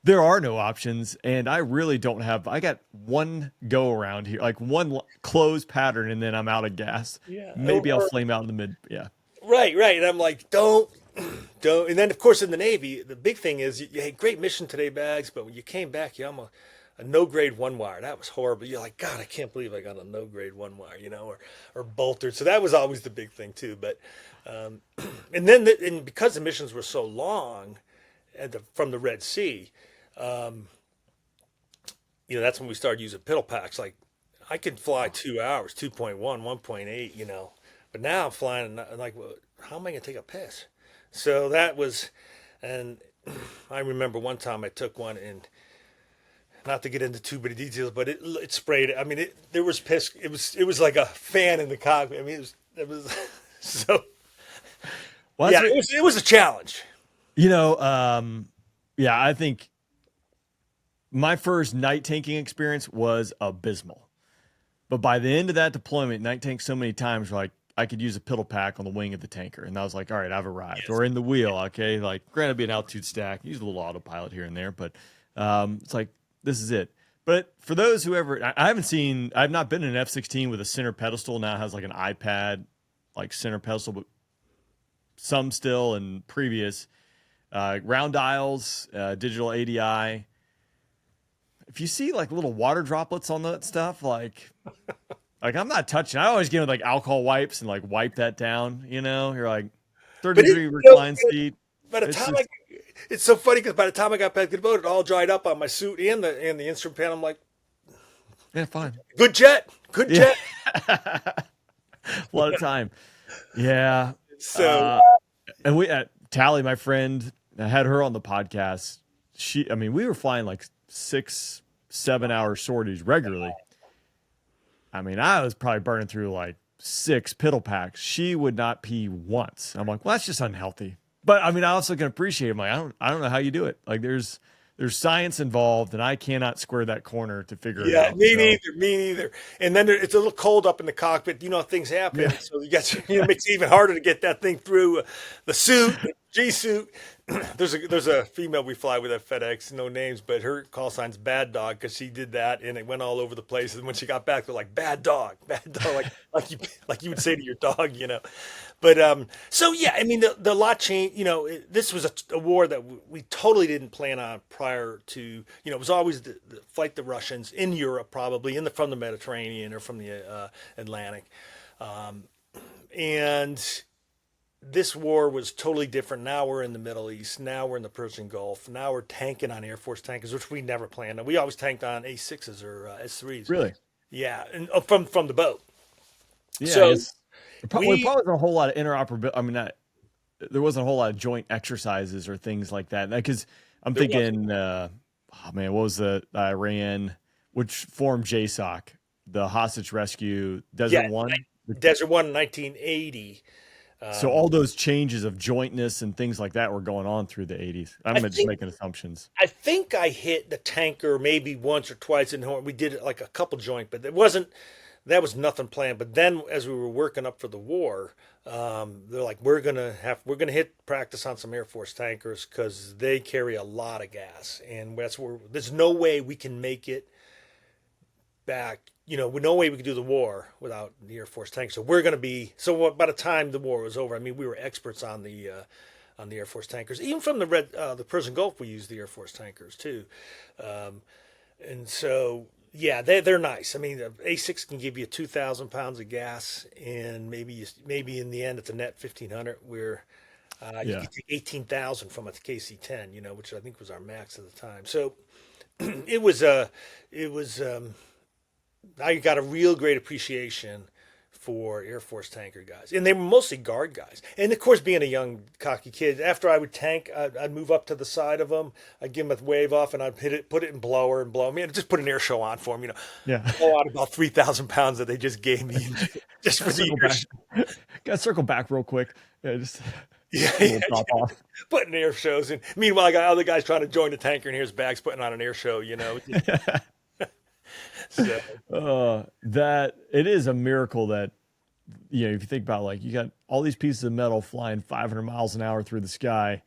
there are no options, and I really don't have. I got one go around here, like one closed pattern, and then I'm out of gas. Yeah, Maybe I'll flame out in the mid. Yeah. Right. And I'm like, don't. And then, of course, in the Navy, the big thing is you had great mission today, Bags, but when you came back, you almost a no grade 1 wire. That was horrible. You're like, God, I can't believe I got a no grade 1 wire, you know, or boltered. So that was always the big thing too. But and then and because the missions were so long from the Red Sea, you know, that's when we started using piddle packs. Like, I could fly 2 hours, 2.1, 1.8, you know, but now I'm flying and like, well, how am I going to take a piss? So that was, and I remember one time I took one, and not to get into too many details, but it sprayed. I mean, there was piss. It was like a fan in the cockpit. I mean, it was so. Well, yeah, it was a challenge. You know, yeah, I think my first night tanking experience was abysmal. But by the end of that deployment, night tanked so many times, like, I could use a piddle pack on the wing of the tanker. And I was like, all right, I've arrived. Yes. Or in the wheel, okay? Like, granted, be an altitude stack, use a little autopilot here and there, but it's like, this is it. But for those who ever, I've not been in an F-16 with a center pedestal. Now it has like an iPad, like center pedestal, but some still and previous. Round dials, digital ADI. If you see like little water droplets on that stuff, like I'm not touching. I always get with like alcohol wipes and like wipe that down. You know, you're like 30-degree recline seat. By the time it's so funny because by the time I got back to the boat, it all dried up on my suit and the instrument panel. I'm like, yeah, fine. Good jet. A lot of time. Yeah. So And we at Tally, my friend, I had her on the podcast. We were flying like 6-7 hour sorties regularly. I mean, I was probably burning through like 6 piddle packs. She would not pee once. I'm like, well, that's just unhealthy. But I mean, I also can appreciate it. I'm like, I don't know how you do it. Like there's science involved, and I cannot square that corner to figure it out. Me neither. And then it's a little cold up in the cockpit. You know, things happen. Yeah. So it makes it even harder to get that thing through the suit, the G suit. There's a female we fly with at FedEx, no names, but her call sign's Bad Dog because she did that and it went all over the place. And when she got back, they're like, bad dog, like you would say to your dog, you know. But so yeah, I mean the lot changed. You know, this was a war that we totally didn't plan on prior to. You know, it was always the fight the Russians in Europe, probably from the Mediterranean or from the Atlantic, and this war was totally different. Now we're in the Middle East. Now we're in the Persian Gulf. Now we're tanking on Air Force tankers, which we never planned on. We always tanked on A6s or S3s. Really? Yeah, and from the boat. Yeah. So there probably wasn't a whole lot of interoperability. I mean, there wasn't a whole lot of joint exercises or things like that. Because I'm thinking, what was the Iran, which formed JSOC, the hostage rescue, Desert One? Desert One in 1980. So all those changes of jointness and things like that were going on through the 80s. I'm just making assumptions. I think I hit the tanker maybe once or twice in Hornet. We did it like a couple joint, but that was nothing planned. But then as we were working up for the war, they're like, we're gonna hit practice on some Air Force tankers because they carry a lot of gas, and that's where there's no way we can make it back. You know, no way we could do the war without the Air Force tankers. So by the time the war was over, I mean, we were experts on the Air Force tankers. Even from the Persian Gulf, we used the Air Force tankers too. And so, yeah, they're nice. I mean, the A6 can give you 2,000 pounds of gas, and maybe in the end it's a net 1,500. Where you could take 18,000 from a KC-10, you know, which I think was our max at the time. So it was. I got a real great appreciation for Air Force tanker guys, and they were mostly guard guys. And of course, being a young cocky kid, after I would tank, I'd move up to the side of them, I'd give them a wave off, and I'd put it in blower and blow. I mean, just put an air show on for them, you know. Yeah, blow out about 3,000 pounds that they just gave me, just for the air show. Got to circle back real quick. Drop off. Putting air shows, and meanwhile, I got other guys trying to join the tanker, and here's Bags putting on an air show, you know. So. That it is a miracle that, you know, if you think about, like, you got all these pieces of metal flying 500 miles an hour through the sky,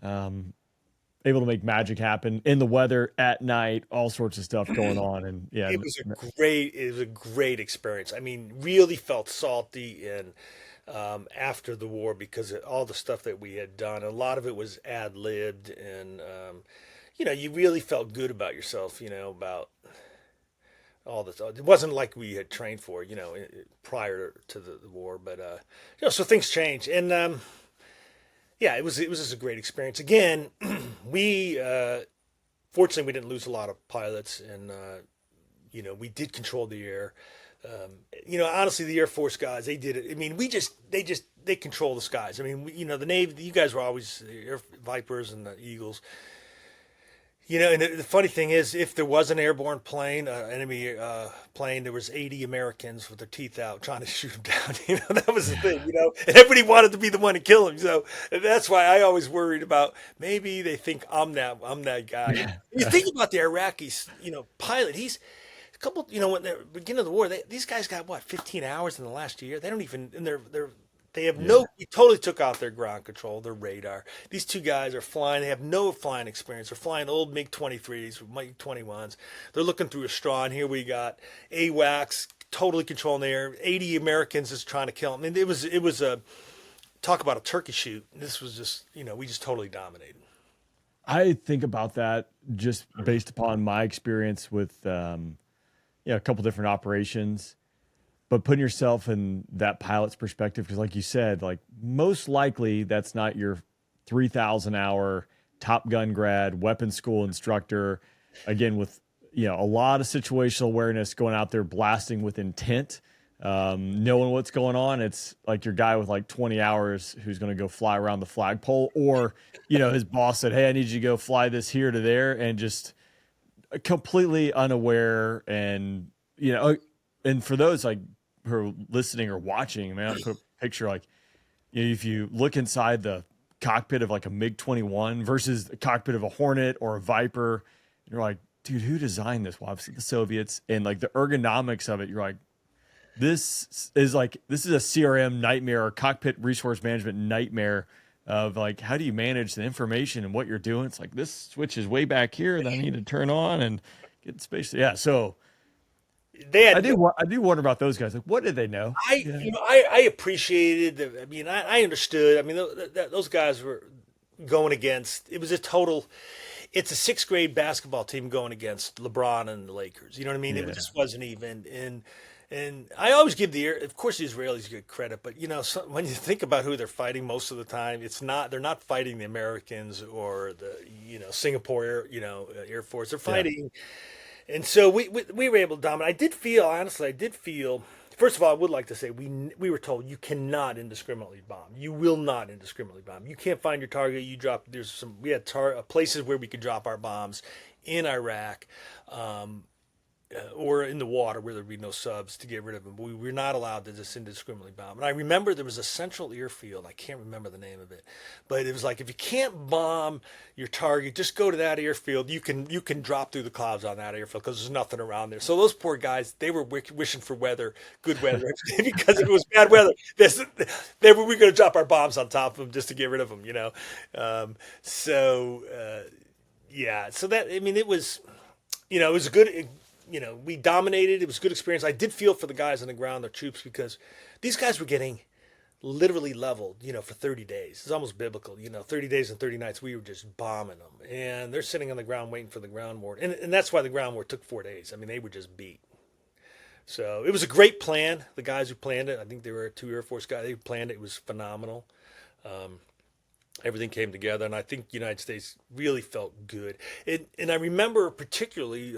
able to make magic happen in the weather at night, all sorts of stuff going on. And yeah, it was a great experience. I mean, really felt salty and after the war because of all the stuff that we had done. A lot of it was ad-libbed, and you know, you really felt good about yourself, you know, about all this. It wasn't like we had trained for, you know, prior to the war, but you know, so things changed, and yeah, it was just a great experience. Again, we fortunately we didn't lose a lot of pilots, and you know, we did control the air. You know, honestly, the Air Force guys, they did it. I mean, they control the skies. I mean, you know, the Navy, you guys were always the Air Vipers and the Eagles. You know, and the funny thing is, if there was an airborne plane, enemy plane, there was 80 Americans with their teeth out trying to shoot them down. You know, that was the thing, you know. And everybody wanted to be the one to kill him. So that's why I always worried about maybe they think I'm that guy. Yeah. You think about the Iraqis, you know, pilot, he's a couple, you know, when the beginning of the war, these guys got, 15 hours in the last year? They don't even, and they have we totally took out their ground control, their radar. These two guys are flying. They have no flying experience. They're flying old MiG-23s, MiG-21s. They're looking through a straw, and here we got AWACS totally controlling the air. 80 Americans is trying to kill them. I mean, it was a talk about a turkey shoot. This was just, you know, we just totally dominated. I think about that just based upon my experience with, you know, a couple different operations. But putting yourself in that pilot's perspective, because like you said, like most likely that's not your 3,000 hour Top Gun grad, weapons school instructor, again, with, you know, a lot of situational awareness, going out there blasting with intent. knowing what's going on. It's like your guy with like 20 hours who's going to go fly around the flagpole, or, his boss said, hey, I need you to go fly this here to there, and just completely unaware. And, and for those like who are listening or watching, man, I put a picture like, if you look inside the cockpit of like a MiG-21 versus the cockpit of a Hornet or a Viper, you're like, dude, who designed this? Well, obviously the Soviets, and like the ergonomics of it, you're like, this is a CRM nightmare, or cockpit resource management nightmare of like, how do you manage the information and what you're doing? It's like, this switch is way back here that I need to turn on and get space. Yeah. So I do wonder about those guys. Like, what did they know? I appreciated. I understood. I mean, those guys were going against. It's a sixth grade basketball team going against LeBron and the Lakers. You know what I mean? Yeah. It just wasn't even. And I always give of course, the Israelis get credit, but when you think about who they're fighting most of the time, they're not fighting the Americans or the Singapore Air Force. They're fighting. Yeah. And so we were able to dominate. I did feel, first of all, I would like to say we were told you cannot indiscriminately bomb. You will not indiscriminately bomb. You can't find your target. We had places where we could drop our bombs in Iraq, or in the water where there'd be no subs to get rid of them. But we were not allowed to just indiscriminately bomb. And I remember there was a central airfield. I can't remember the name of it, but it was like, if you can't bomb your target, just go to that airfield. You can drop through the clouds on that airfield because there's nothing around there. So those poor guys, they were wishing for good weather, because if it was bad weather, we were going to drop our bombs on top of them just to get rid of them. Yeah. So that, it was, it was a good. We dominated. It was a good experience. I did feel for the guys on the ground, the troops, because these guys were getting literally leveled, for 30 days. It's almost biblical, 30 days and 30 nights. We were just bombing them, and they're sitting on the ground waiting for the ground war. And that's why the ground war took 4 days. They were just beat. So it was a great plan. The guys who planned it, I think there were 2 Air Force guys. They planned it. It was phenomenal. Everything came together, and I think the United States really felt good. And I remember particularly,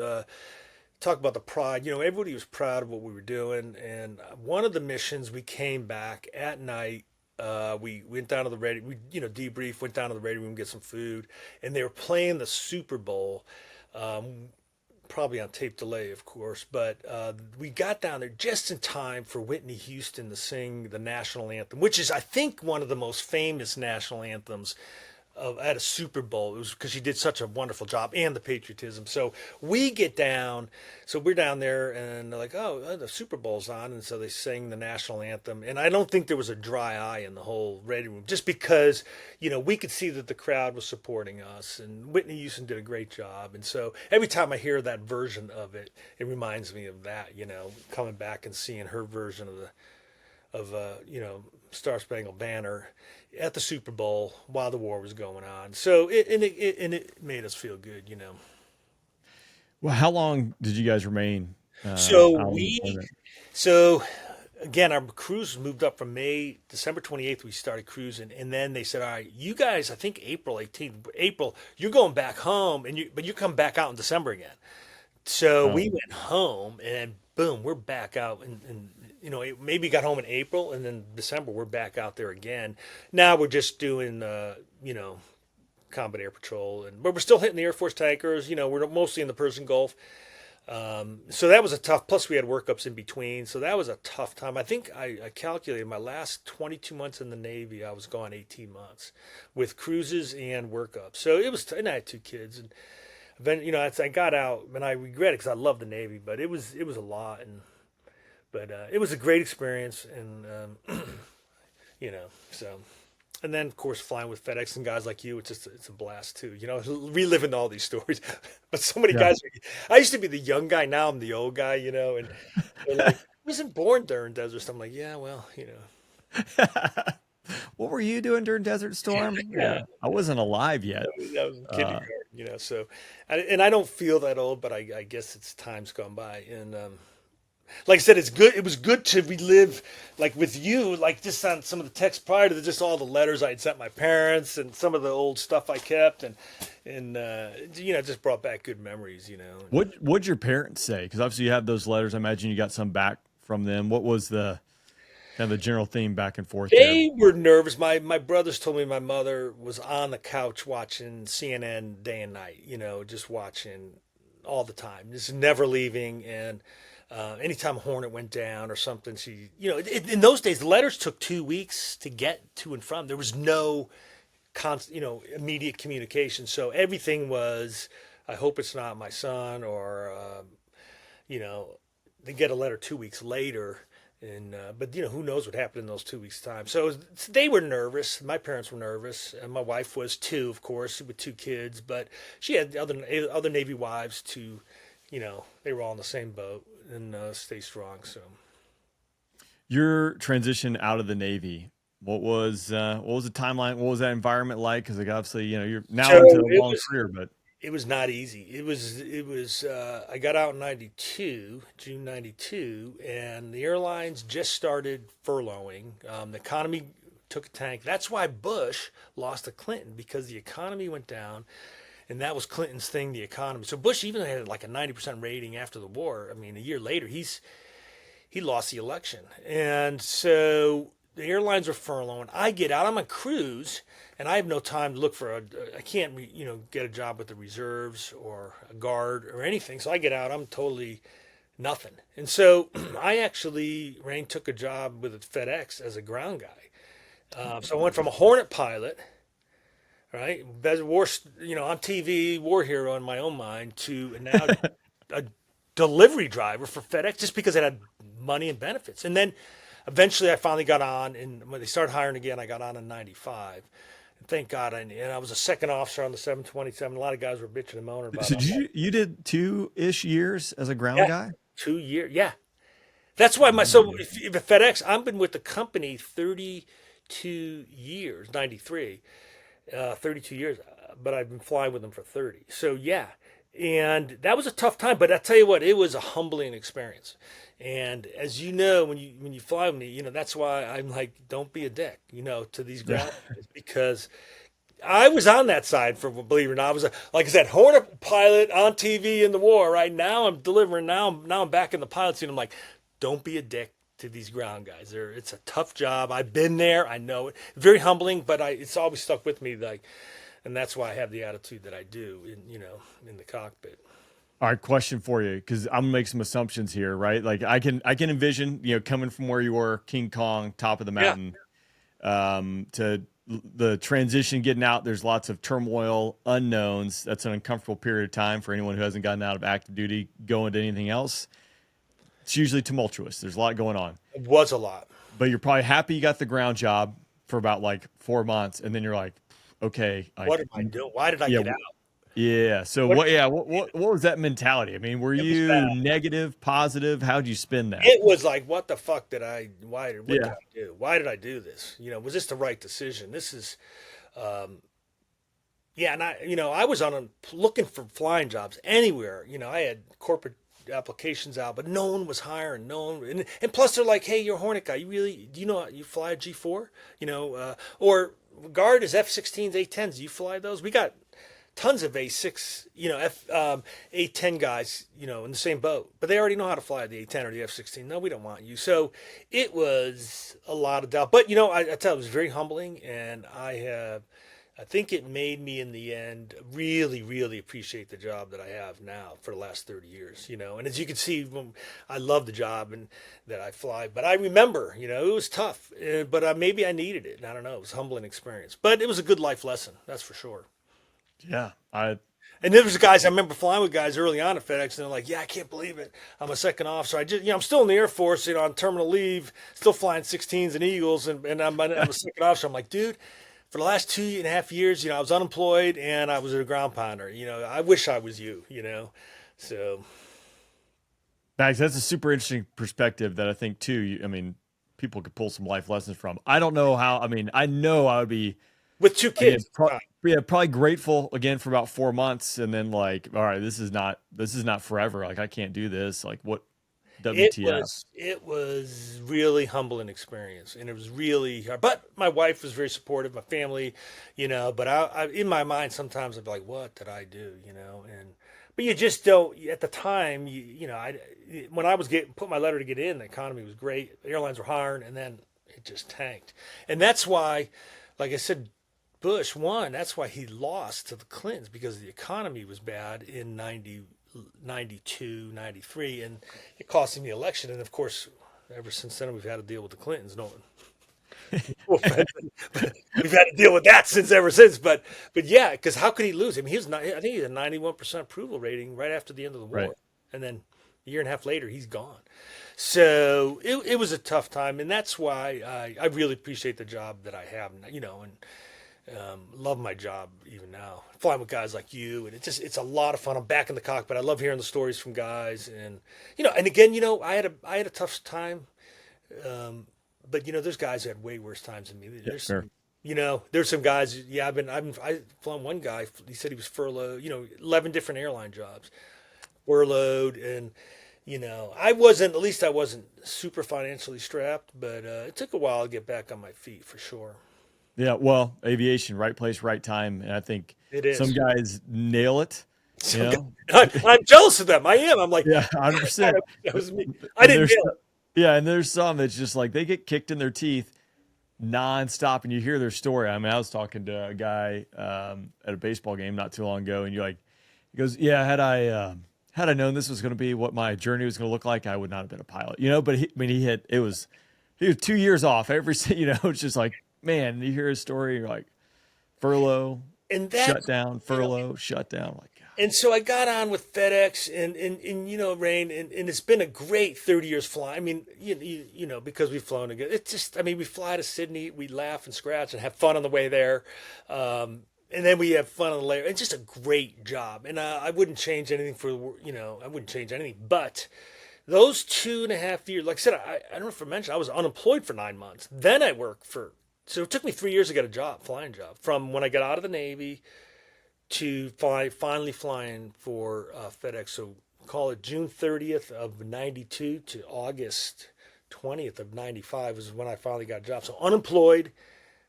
talk about the pride. Everybody was proud of what we were doing. And one of the missions, we came back at night. We went down to the ready. We debrief. Went down to the ready room, get some food, and they were playing the Super Bowl. Probably on tape delay, of course. But we got down there just in time for Whitney Houston to sing the national anthem, which is, I think, one of the most famous national anthems at a Super Bowl. It was because she did such a wonderful job, and the patriotism. So we get down, so we're down there, and they're like, oh, the Super Bowl's on. And so they sing the national anthem. And I don't think there was a dry eye in the whole ready room, just because, we could see that the crowd was supporting us, and Whitney Houston did a great job. And so every time I hear that version of it, it reminds me of that, coming back and seeing her version of Star Spangled Banner at the Super Bowl while the war was going on. So it made us feel good, Well, how long did you guys remain? So again, our cruise moved up from December 28th, we started cruising. And then they said, all right, you guys, I think April 18th, you're going back home, but you come back out in December again. So we went home, and boom, we're back out. And maybe got home in April, and then December we're back out there again. Now we're just doing, combat air patrol, but we're still hitting the Air Force tankers. We're mostly in the Persian Gulf. So that was a tough. Plus we had workups in between, so that was a tough time. I think I calculated my last 22 months in the Navy, I was gone 18 months with cruises and workups. So it was, and I had 2 kids, and then I got out, and I regret it because I love the Navy, but it was a lot. But it was a great experience, and so. And then, of course, flying with FedEx and guys like you, it's a blast too. Reliving all these stories. But so many guys. I used to be the young guy. Now I'm the old guy. And they're like, I wasn't born during Desert Storm. I'm like, yeah, well, What were you doing during Desert Storm? Yeah, I wasn't alive yet. That was in kindergarten. So, and I don't feel that old, but I guess it's time's gone by. And like I said, it's good. It was good to relive, like with you, like just on some of the texts prior to just all the letters I had sent my parents and some of the old stuff I kept, and just brought back good memories. What'd your parents say? Because obviously you have those letters. I imagine you got some back from them? What was the kind of the general theme back and forth there? They were nervous. My brothers told me my mother was on the couch watching CNN day and night, just watching all the time, just never leaving. And anytime a Hornet went down or something, she, in those days, the letters took 2 weeks to get to and from. There was no immediate communication. So everything was, I hope it's not my son, or, they get a letter 2 weeks later. And but who knows what happened in those 2 weeks' time. So they were nervous. My parents were nervous, and my wife was too, of course, with 2 kids. But she had other Navy wives to, they were all in the same boat and stay strong. So your transition out of the Navy, what was the timeline? What was that environment like? Because obviously, you're now into a long career, but it was not easy. It was. I got out in June '92, and the airlines just started furloughing. The economy took a tank. That's why Bush lost to Clinton, because the economy went down, and that was Clinton's thing, the economy. So Bush even had like a 90% rating after the war. I mean, a year later, he lost the election, and so the airlines were furloughing. I get out. I'm on cruise, and I have no time to look for I can't, get a job with the reserves or a guard or anything. So I get out. I'm totally nothing. And so I actually took a job with FedEx as a ground guy. So I went from a Hornet pilot, right, war, on TV, war hero in my own mind, to now a delivery driver for FedEx, just because it had money and benefits. And then eventually I finally got on, and when they started hiring again, I got on in '95. And thank God, and I was a second officer on the 727. A lot of guys were bitching and moaning about it. So you did 2-ish years as a ground guy? 2 years, yeah. That's why if at FedEx, I've been with the company 32 years, 93, 32 years, but I've been flying with them for 30. So yeah, and that was a tough time, but I tell you what, it was a humbling experience. And as you know, when you fly with me, that's why I'm like, don't be a dick, to these ground guys, because I was on that side, for believe it or not. I was like I said, Hornet pilot on TV in the war. Right now, I'm delivering. Now I'm back in the pilot seat. I'm like, don't be a dick to these ground guys. It's a tough job. I've been there. I know it. Very humbling, but it's always stuck with me. And that's why I have the attitude that I do in the cockpit. All right, question for you, because I'm gonna make some assumptions here, right? Like I can envision, coming from where you were, King Kong, top of the mountain, to the transition, getting out. There's lots of turmoil, unknowns. That's an uncomfortable period of time for anyone who hasn't gotten out of active duty, going to anything else. It's usually tumultuous. There's a lot going on. It was a lot. But you're probably happy you got the ground job for about 4 months, and then you're like, okay, what am I doing? Why did I get out? Yeah. So what was that mentality? I mean, were you negative, positive? How'd you spin that? It was like, what the fuck did I do? Why did I do this? Was this the right decision? This is, and I was looking for flying jobs anywhere. I had corporate applications out, but no one was hiring. And plus they're like, hey, you're a Hornet guy. Do you know you fly a G4? Or guard is F-16s, A-10s. Do you fly those? We got tons of A6, A10 guys, in the same boat, but they already know how to fly the A10 or the F-16. No, we don't want you. So it was a lot of doubt, but I tell you, it was very humbling, and I think it made me in the end really, really appreciate the job that I have now for the last 30 years, and as you can see, I love the job and that I fly, but I remember, it was tough, but maybe I needed it. And I don't know. It was a humbling experience, but it was a good life lesson. That's for sure. Yeah, and there was guys, I remember flying with guys early on at FedEx, and they're like, yeah, I can't believe it. I'm a second officer. I'm still in the Air Force, on terminal leave, still flying 16s and Eagles, and I'm a second officer. I'm like, dude, for the last 2.5 years, I was unemployed and I was a ground pounder. I wish I was you, so. Max, that's a super interesting perspective that I think too, people could pull some life lessons from. I don't know how, I know I would be with 2 kids. Probably grateful again for about 4 months, and then all right, this is not forever. I can't do this. What WTF? It was really humbling experience, and it was really hard. But my wife was very supportive, my family, but I in my mind sometimes I'd be like, what did I do, But you just don't. At the time, when I was put my letter to get in, the economy was great. The airlines were hiring, and then it just tanked. And that's why, like I said, Bush won. That's why he lost to the Clintons, because the economy was bad in 92, 93, and it cost him the election. And of course, ever since then, we've had to deal with the Clintons. We've had to deal with that ever since. But yeah, because how could he lose? I mean, I think he had a 91% approval rating right after the end of the war, Right. and then a year and a half later, he's gone. So it was a tough time, and that's why I really appreciate the job that I have, and love my job even now. Flying with guys like you, and it's a lot of fun. I'm back in the cockpit. I love hearing the stories from guys, and and again, I had a tough time. But there's guys who had way worse times than me. There's sure. There's some guys. Yeah, I've flown one guy. He said he was furloughed. 11 different airline jobs, furloughed, and I wasn't super financially strapped, but it took a while to get back on my feet for sure. Yeah, well, aviation, right place, right time, and I think It is. some guys nail it. I'm jealous of them. I am. I'm like, Yeah, 100%. That was me. I didn't nail it. Yeah, and there's some that's just like they get kicked in their teeth nonstop, and you hear their story. I mean, I was talking to a guy at a baseball game not too long ago, and he goes, "Yeah, had I known this was going to be what my journey was going to look like, I would not have been a pilot." But he was 2 years off every. It's just like, man, you hear his story, you're like, furlough, And shut down, furlough, shut down, like. And so I got on with FedEx, and Rain, and it's been a great 30 years flying. I mean, because we've flown together. It's just, we fly to Sydney, we laugh and scratch and have fun on the way there, and then we have fun on the layer. It's just a great job, and I wouldn't change anything I wouldn't change anything. But those 2.5 years, like I said, I don't know if I mentioned, I was unemployed for 9 months. Then I worked so it took me 3 years to get a flying job, from when I got out of the Navy to finally flying for FedEx. So call it June 30th of 92 to August 20th of 95 was when I finally got a job. So unemployed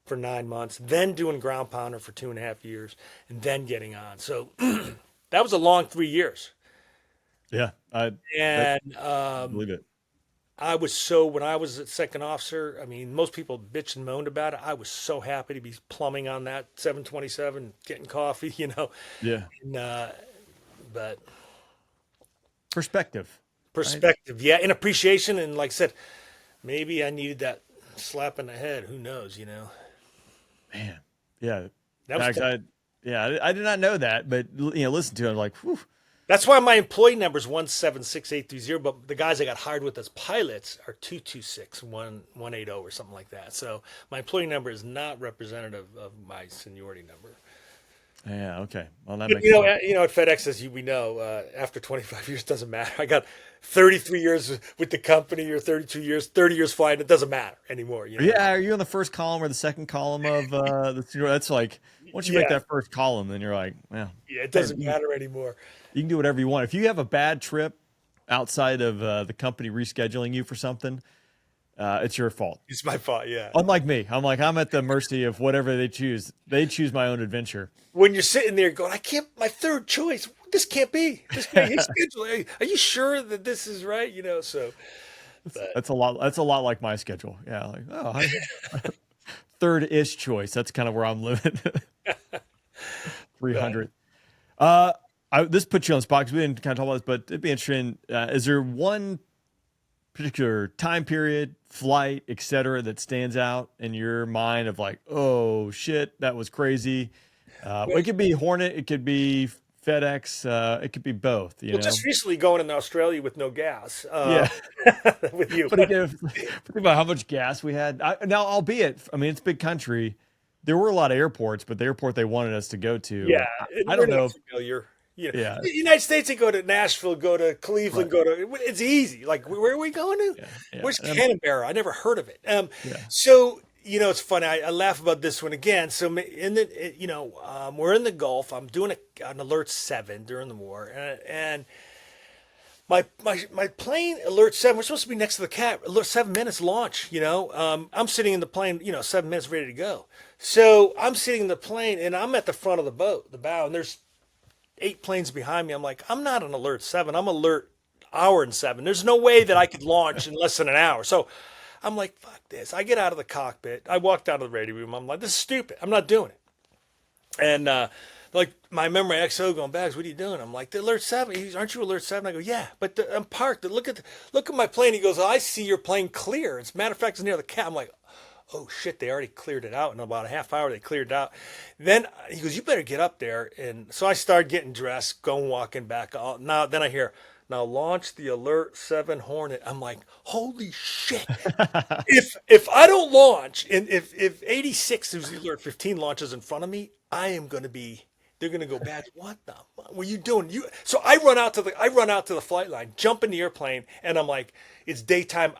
for 9 months, then doing ground pounder for 2.5 years, and then getting on. So that was a long 3 years. Yeah, I believe it. When I was a second officer, most people bitched and moaned about it. I was so happy to be plumbing on that 727, getting coffee, Yeah. And, but Perspective, yeah, and appreciation. And like I said, maybe I needed that slap in the head. Who knows, Man, yeah. That was I did not know that, but listen to it, I'm like, whew. That's why my employee number is 176830, but the guys I got hired with as pilots are 226-180 or something like that. So my employee number is not representative of my seniority number. Yeah, okay. Well, that makes sense. At FedEx, as we know, after 25 years, it doesn't matter. I got 33 years with the company, or 32 years, 30 years flying. It doesn't matter anymore. Yeah, are you on the first column or the second column of that's like, once you make that first column, then you're like, well. Yeah, it doesn't matter anymore. You can do whatever you want. If you have a bad trip outside of the company rescheduling you for something, it's your fault. It's my fault, yeah. Unlike me, I'm at the mercy of whatever they choose. They choose my own adventure. When you're sitting there going, my third choice, this can't be. This can't be schedule. Are you sure that this is right? So. That's a lot. That's a lot like my schedule. Yeah, like third-ish choice. That's kind of where I'm living. 300. This puts you on the spot because we didn't kind of talk about this, but it'd be interesting. Is there one particular time period, flight, etc., that stands out in your mind of like, oh shit, that was crazy? It could be Hornet, it could be FedEx, it could be both. Just recently going in Australia with no gas. Yeah, with you. But again, think about how much gas we had. Now, albeit, it's a big country. There were a lot of airports, but the airport they wanted us to go to, yeah, I don't know. Familiar. Yeah. The United States, they go to Nashville, go to Cleveland, it's easy. Like, where are we going to? Yeah. Where's Canberra? I never heard of it. So, it's funny. I laugh about this one again. So we're in the Gulf. I'm doing an Alert 7 during the war. And my plane, Alert 7, we're supposed to be next to the cap. Alert 7 minutes launch, I'm sitting in the plane, 7 minutes ready to go. So I'm sitting in the plane, and I'm at the front of the boat, the bow, and there's 8 planes behind me. I'm like, I'm not on alert 7. I'm alert hour and 7. There's no way that I could launch in less than an hour. So I'm like, fuck this. I get out of the cockpit. I walked out of the radio room. I'm like, this is stupid. I'm not doing it. And like my memory XO going, Bags, what are you doing? I'm like, the alert 7. He goes, aren't you alert 7? I go, yeah, but I'm parked. Look at my plane. He goes, I see your plane clear. As a matter of fact, it's near the cap. I'm like, oh shit, they already cleared it out. In about a half hour, they cleared it out. Then he goes, you better get up there. And so I started getting dressed, going walking back. Then I hear, now launch the alert 7 Hornet. I'm like, holy shit. if I don't launch, and if 86, who's the alert 15, launches in front of me, I am going to be, they're going to go back. What the fuck were you doing? So I run out to the flight line, jump in the airplane, and I'm like, it's daytime.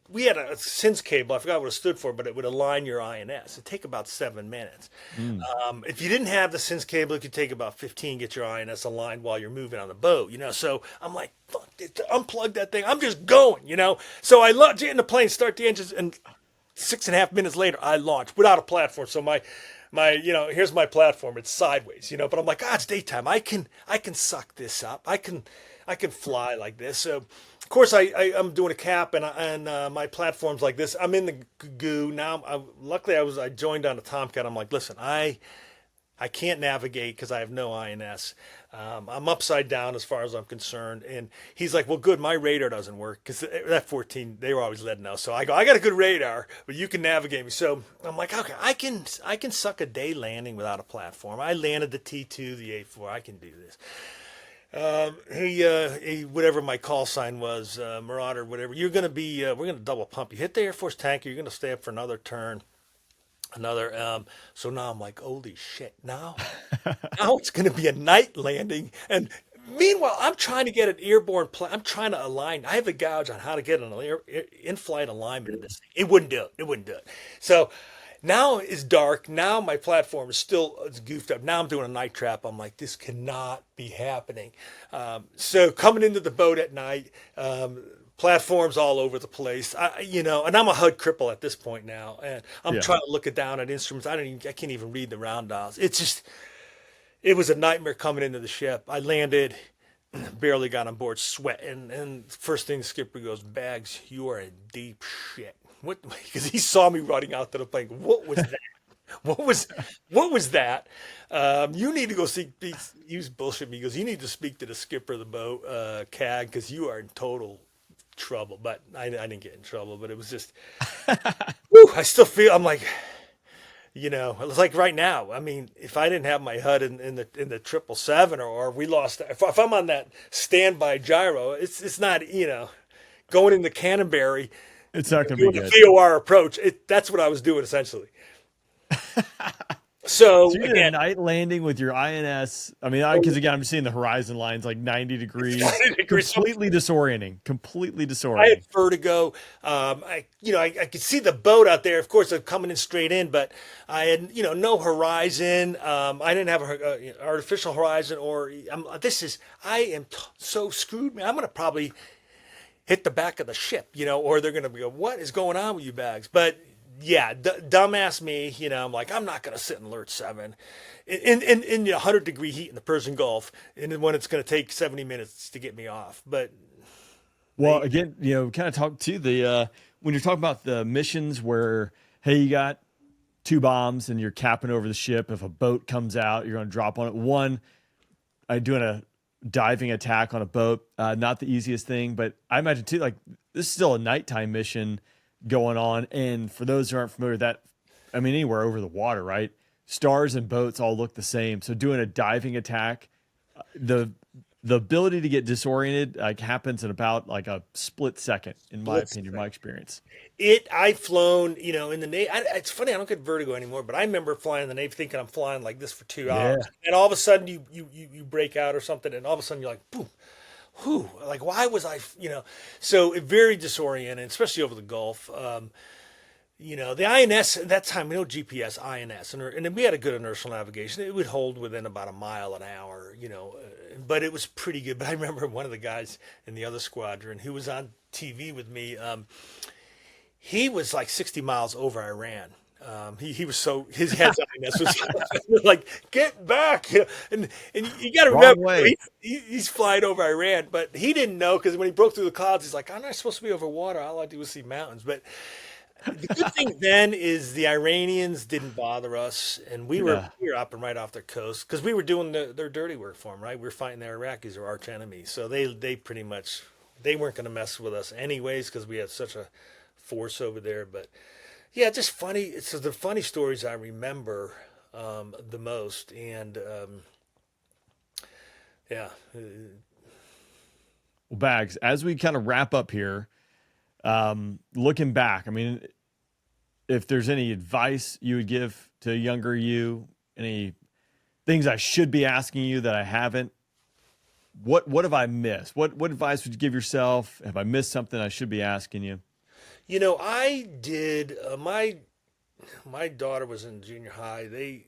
We had a SINS cable. I forgot what it stood for, but it would align your INS. It'd take about 7 minutes. If you didn't have the SINS cable, it could take about 15, get your INS aligned while you're moving on the boat, So I'm like, fuck it, unplug that thing. I'm just going, So I get in the plane, start the engines, and 6.5 minutes later, I launch without a platform. So my here's my platform. It's sideways, but I'm like, it's daytime. I can suck this up. I can fly like this. So, of course, I'm doing a cap and my platform's like this. I'm in the goo now. Luckily, I joined on a Tomcat. I'm like, listen, I can't navigate because I have no INS. I'm upside down as far as I'm concerned. And he's like, well, good. My radar doesn't work because that 14, they were always letting us. So I go, I got a good radar, but you can navigate me. So I'm like, okay, I can suck a day landing without a platform. I landed the T2, the A4. I can do this. He whatever my call sign was, Marauder, whatever. You're going to be, we're going to double pump. You hit the Air Force tanker. You're going to stay up for another turn. So now I'm like, holy shit, now it's going to be a night landing. And meanwhile, I'm trying to get an airborne plane. I'm trying to align. I have a gouge on how to get an in-flight alignment of this thing. It wouldn't do it. So now it's dark. Now my platform is it's goofed up. Now I'm doing a night trap. I'm like, this cannot be happening. So coming into the boat at night, platforms all over the place, and I'm a HUD cripple at this point now, and I'm trying to look down at instruments. I can't even read the round dials. It was a nightmare coming into the ship. I landed, barely got on board, sweating, and first thing the skipper goes, Bags, you are in deep shit. What? Because he saw me running out to the plane. What was that? What was that? You need to go he was bullshit me. He goes, you need to speak to the skipper of the boat, CAG, because you are in total trouble. But I didn't get in trouble, but it was just I still feel, I'm like, it's like right now, I mean, if I didn't have my HUD in the 777 or we lost, if I'm on that standby gyro, it's not, going in the Canterbury, it's not gonna be good. The VOR approach, that's what I was doing essentially. So you did a night landing with your INS. I mean, because again, I'm seeing the horizon lines like 90 degrees. Completely disorienting. I had vertigo. I could see the boat out there. Of course, I'm coming in straight in, but I had, no horizon. I didn't have an artificial horizon, I am so screwed, man. I'm going to probably hit the back of the ship, or they're going to go, what is going on with you, Bags? But yeah, dumbass me, I'm like, I'm not going to sit in alert 7 in 100-degree heat in the Persian Gulf, and then when it's going to take 70 minutes to get me off. But again, kind of talk to the when you're talking about the missions where, hey, you got 2 bombs and you're capping over the ship. If a boat comes out, you're going to drop on it. One, I'm doing a diving attack on a boat, not the easiest thing, but I imagine too, like, this is still a nighttime mission going on, and for those who aren't familiar, anywhere over the water, right? Stars and boats all look the same. So doing a diving attack, the ability to get disoriented happens in about like a split second, in my opinion, my experience. I've flown, in the Navy. It's funny, I don't get vertigo anymore, but I remember flying in the Navy thinking I'm flying like this for 2 hours, and all of a sudden you break out or something, and all of a sudden you're like, boom. Whew, like, why was I, so it very disorienting, especially over the Gulf. The INS at that time, no GPS, INS, and then we had a good inertial navigation. It would hold within about a mile an hour, but it was pretty good. But I remember one of the guys in the other squadron who was on TV with me, he was like 60 miles over Iran. He was so his head's eyeing us was like, get back, and you got to remember way. he's flying over Iran, but he didn't know because when he broke through the clouds, he's like, I'm not supposed to be over water. All I do is see mountains. But the good thing then is the Iranians didn't bother us, and we were operating right off their coast because we were doing their dirty work for them. Right, we were fighting the Iraqis, or arch enemies, so they pretty much they weren't going to mess with us anyways because we had such a force over there, but. Yeah, just funny. It's the funny stories I remember the most, and yeah. Well, Bags, as we kind of wrap up here, looking back, I mean, if there's any advice you would give to younger you, any things I should be asking you that I haven't, what have I missed? What advice would you give yourself? Have I missed something I should be asking you? You know, I did. My daughter was in junior high. They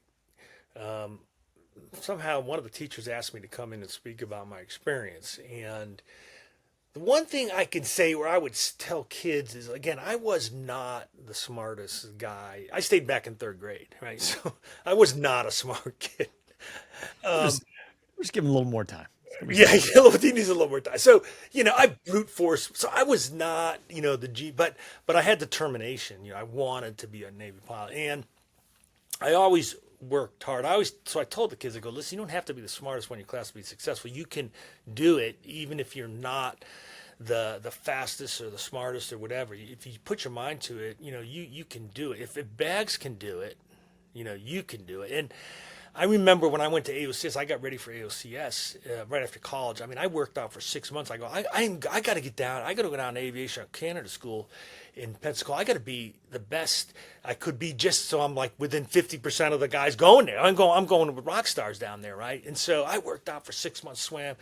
somehow one of the teachers asked me to come in and speak about my experience. And the one thing I can say where I would tell kids is, again, I was not the smartest guy. I stayed back in third grade, right? So I was not a smart kid. Just give him a little more time. Yeah, he needs a little more time. So, I brute force. So I was not, the G, but I had determination. I wanted to be a Navy pilot, and I always worked hard. So I told the kids, I go, listen, you don't have to be the smartest one in your class to be successful. You can do it, even if you're not the fastest or the smartest or whatever. If you put your mind to it, you can do it. If Bags can do it, you can do it. And I remember when I went to AOCS, I got ready for AOCS right after college. I mean, I worked out for 6 months. I go, I got to get down. I got to go down to Aviation Canada School in Pensacola. I got to be the best I could be, just so I'm like within 50% of the guys going there. I'm going with rock stars down there, right? And so I worked out for 6 months, swam.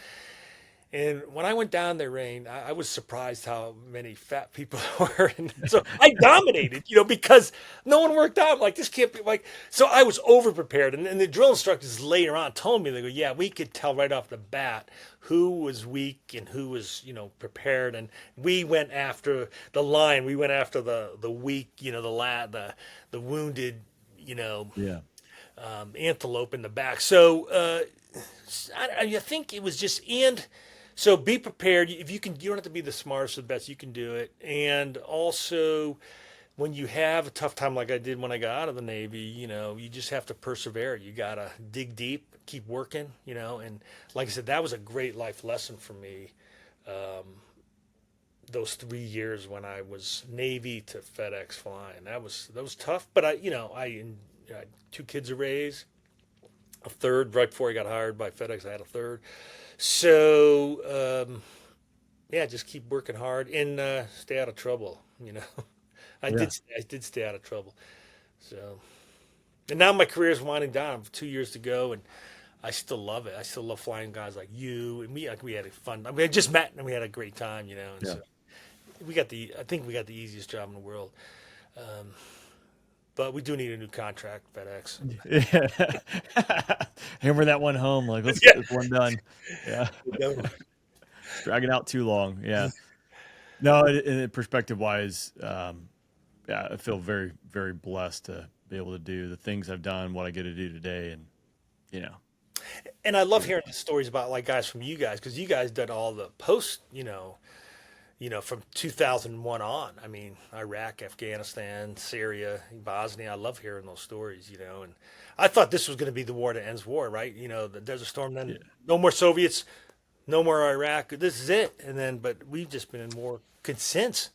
And when I went down there, Rain, I was surprised how many fat people were. And so I dominated, because no one worked out. I'm like, this can't be like. So I was over prepared. And the drill instructors later on told me, they go, yeah, we could tell right off the bat who was weak and who was, prepared. And we went after the line. We went after the weak, the wounded, antelope in the back. So I think it was just So be prepared. If you don't have to be the smartest or the best. You can do it. And also, when you have a tough time like I did when I got out of the Navy, you just have to persevere. You gotta dig deep, keep working. And like I said, that was a great life lesson for me. Those 3 years when I was Navy to FedEx flying, that was tough. But I had 2 kids to raise, a third right before I got hired by FedEx. I had a third. So, just keep working hard and stay out of trouble. I did stay out of trouble. So, and now my career is winding down. 2 years to go, and I still love it. I still love flying guys like you and me. Like we had fun. I mean, I just met and we had a great time. And so I think we got the easiest job in the world. But we do need a new contract, FedEx. Yeah. Hammer that one home. Like, let's get this one done. Yeah. Dragging out too long. Yeah. No, perspective wise, I feel very, very blessed to be able to do the things I've done, what I get to do today. And, And I love hearing the stories about like guys from you guys, because you guys did all the post, from 2001 on. I mean, Iraq, Afghanistan, Syria, Bosnia. I love hearing those stories, and I thought this was going to be the war that ends war, right? The Desert Storm, then no more Soviets, no more Iraq. This is it. And then, but we've just been in war since.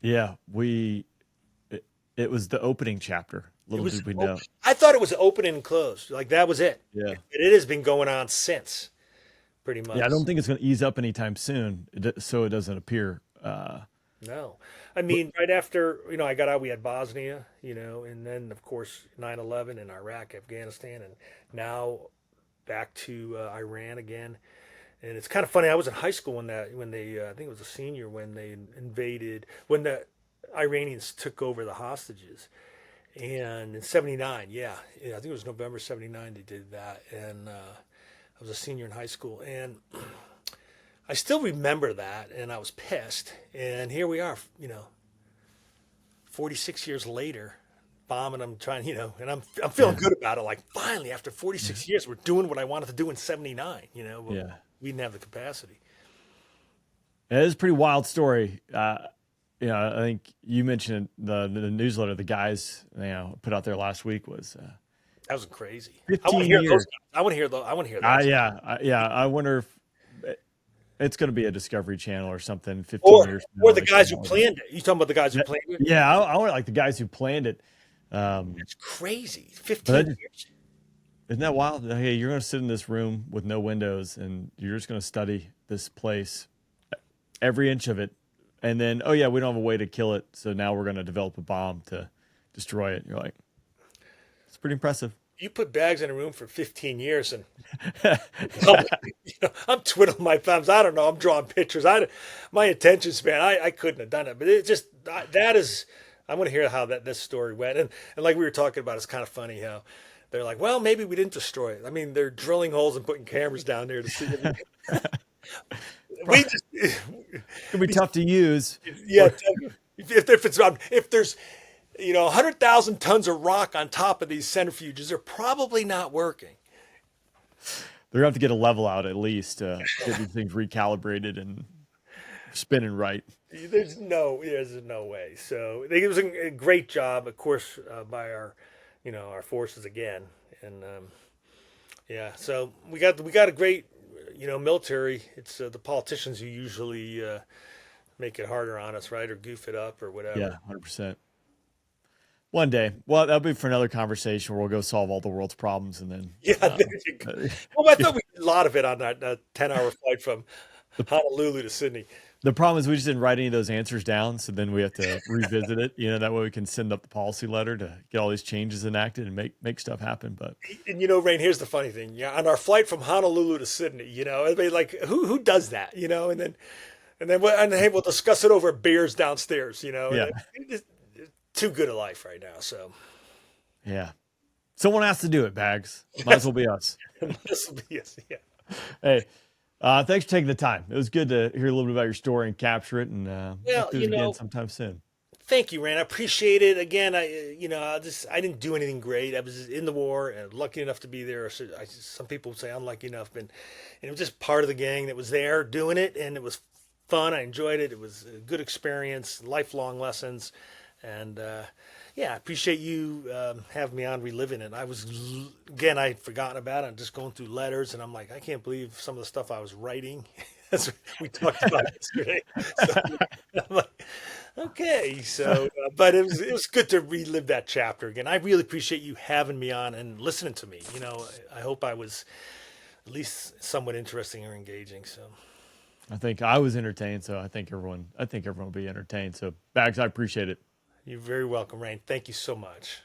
Yeah, it was the opening chapter. Little did we know. I thought it was open and closed. Like that was it. Yeah. It has been going on since. Pretty much. Yeah, I don't think it's going to ease up anytime soon, so it doesn't appear. No. I mean, right after, I got out, we had Bosnia, and then, of course, 9/11 in Iraq, Afghanistan, and now back to Iran again. And it's kind of funny. I was in high school when they I think it was a senior, when they when the Iranians took over the hostages. And in 79, I think it was November 79 they did that. And I was a senior in high school, and I still remember that, and I was pissed. And here we are, 46 years later, bombing them, trying, and I'm feeling good about it. Like finally, after 46 years, we're doing what I wanted to do in '79. But we didn't have the capacity. It is a pretty wild story. I think you mentioned the newsletter the guys put out there last week was that was crazy. 15 I want to hear years. those guys. I want to hear those. I want to hear those. I wonder if it's going to be a Discovery Channel or something. 15 years. Or the guys who planned it. You talking about the guys who planned it? Yeah, I want like the guys who planned it. It's crazy. 15 years. Isn't that wild? Hey, you're going to sit in this room with no windows, and you're just going to study this place, every inch of it, and then, we don't have a way to kill it, so now we're going to develop a bomb to destroy it. You're like, it's pretty impressive. You put bags in a room for 15 years, and I'm twiddling my thumbs. I don't know. I'm drawing pictures. My attention span. I couldn't have done it. But it just that is. I want to hear how this story went. And like we were talking about, it's kind of funny how they're like, well, maybe we didn't destroy it. I mean, they're drilling holes and putting cameras down there to see. It could be tough to use. Yeah, if there's 100,000 tons of rock on top of these centrifuges, they're probably not working. They're going to have to get a level out at least to get these things recalibrated and spinning right. There's no way. So it was a great job, of course, by our forces again. And so we got a great, military. It's the politicians who usually make it harder on us, right? Or goof it up or whatever. Yeah, 100%. One day. Well, that'll be for another conversation where we'll go solve all the world's problems and then. Yeah, there you go. Well, I thought we did a lot of it on that 10-hour flight from Honolulu to Sydney. The problem is we just didn't write any of those answers down, so then we have to revisit it. That way we can send up the policy letter to get all these changes enacted and make stuff happen. But Rain, here's the funny thing. Yeah, on our flight from Honolulu to Sydney, everybody like who does that? And then hey, we'll discuss it over beers downstairs. Yeah. It's too good a life right now. So yeah, someone has to do it. Bags might as well be us. This will be us. Yeah. Hey. Thanks for taking the time. It was good to hear a little bit about your story and capture it, and we'll do it again sometime soon. Thank you, Rand. I appreciate it. Again, I didn't do anything great. I was in the war and lucky enough to be there. Some people would say unlucky enough, but it was just part of the gang that was there doing it, and it was fun. I enjoyed it. It was a good experience, lifelong lessons, and I appreciate you having me on, reliving it. I'd forgotten about it. I'm just going through letters, and I'm like, I can't believe some of the stuff I was writing. As we talked about yesterday. So, I'm like, okay. So, but it was good to relive that chapter again. I really appreciate you having me on and listening to me. I hope I was at least somewhat interesting or engaging. So, I think I was entertained. So I think everyone will be entertained. So, Bags, I appreciate it. You're very welcome, Rain. Thank you so much.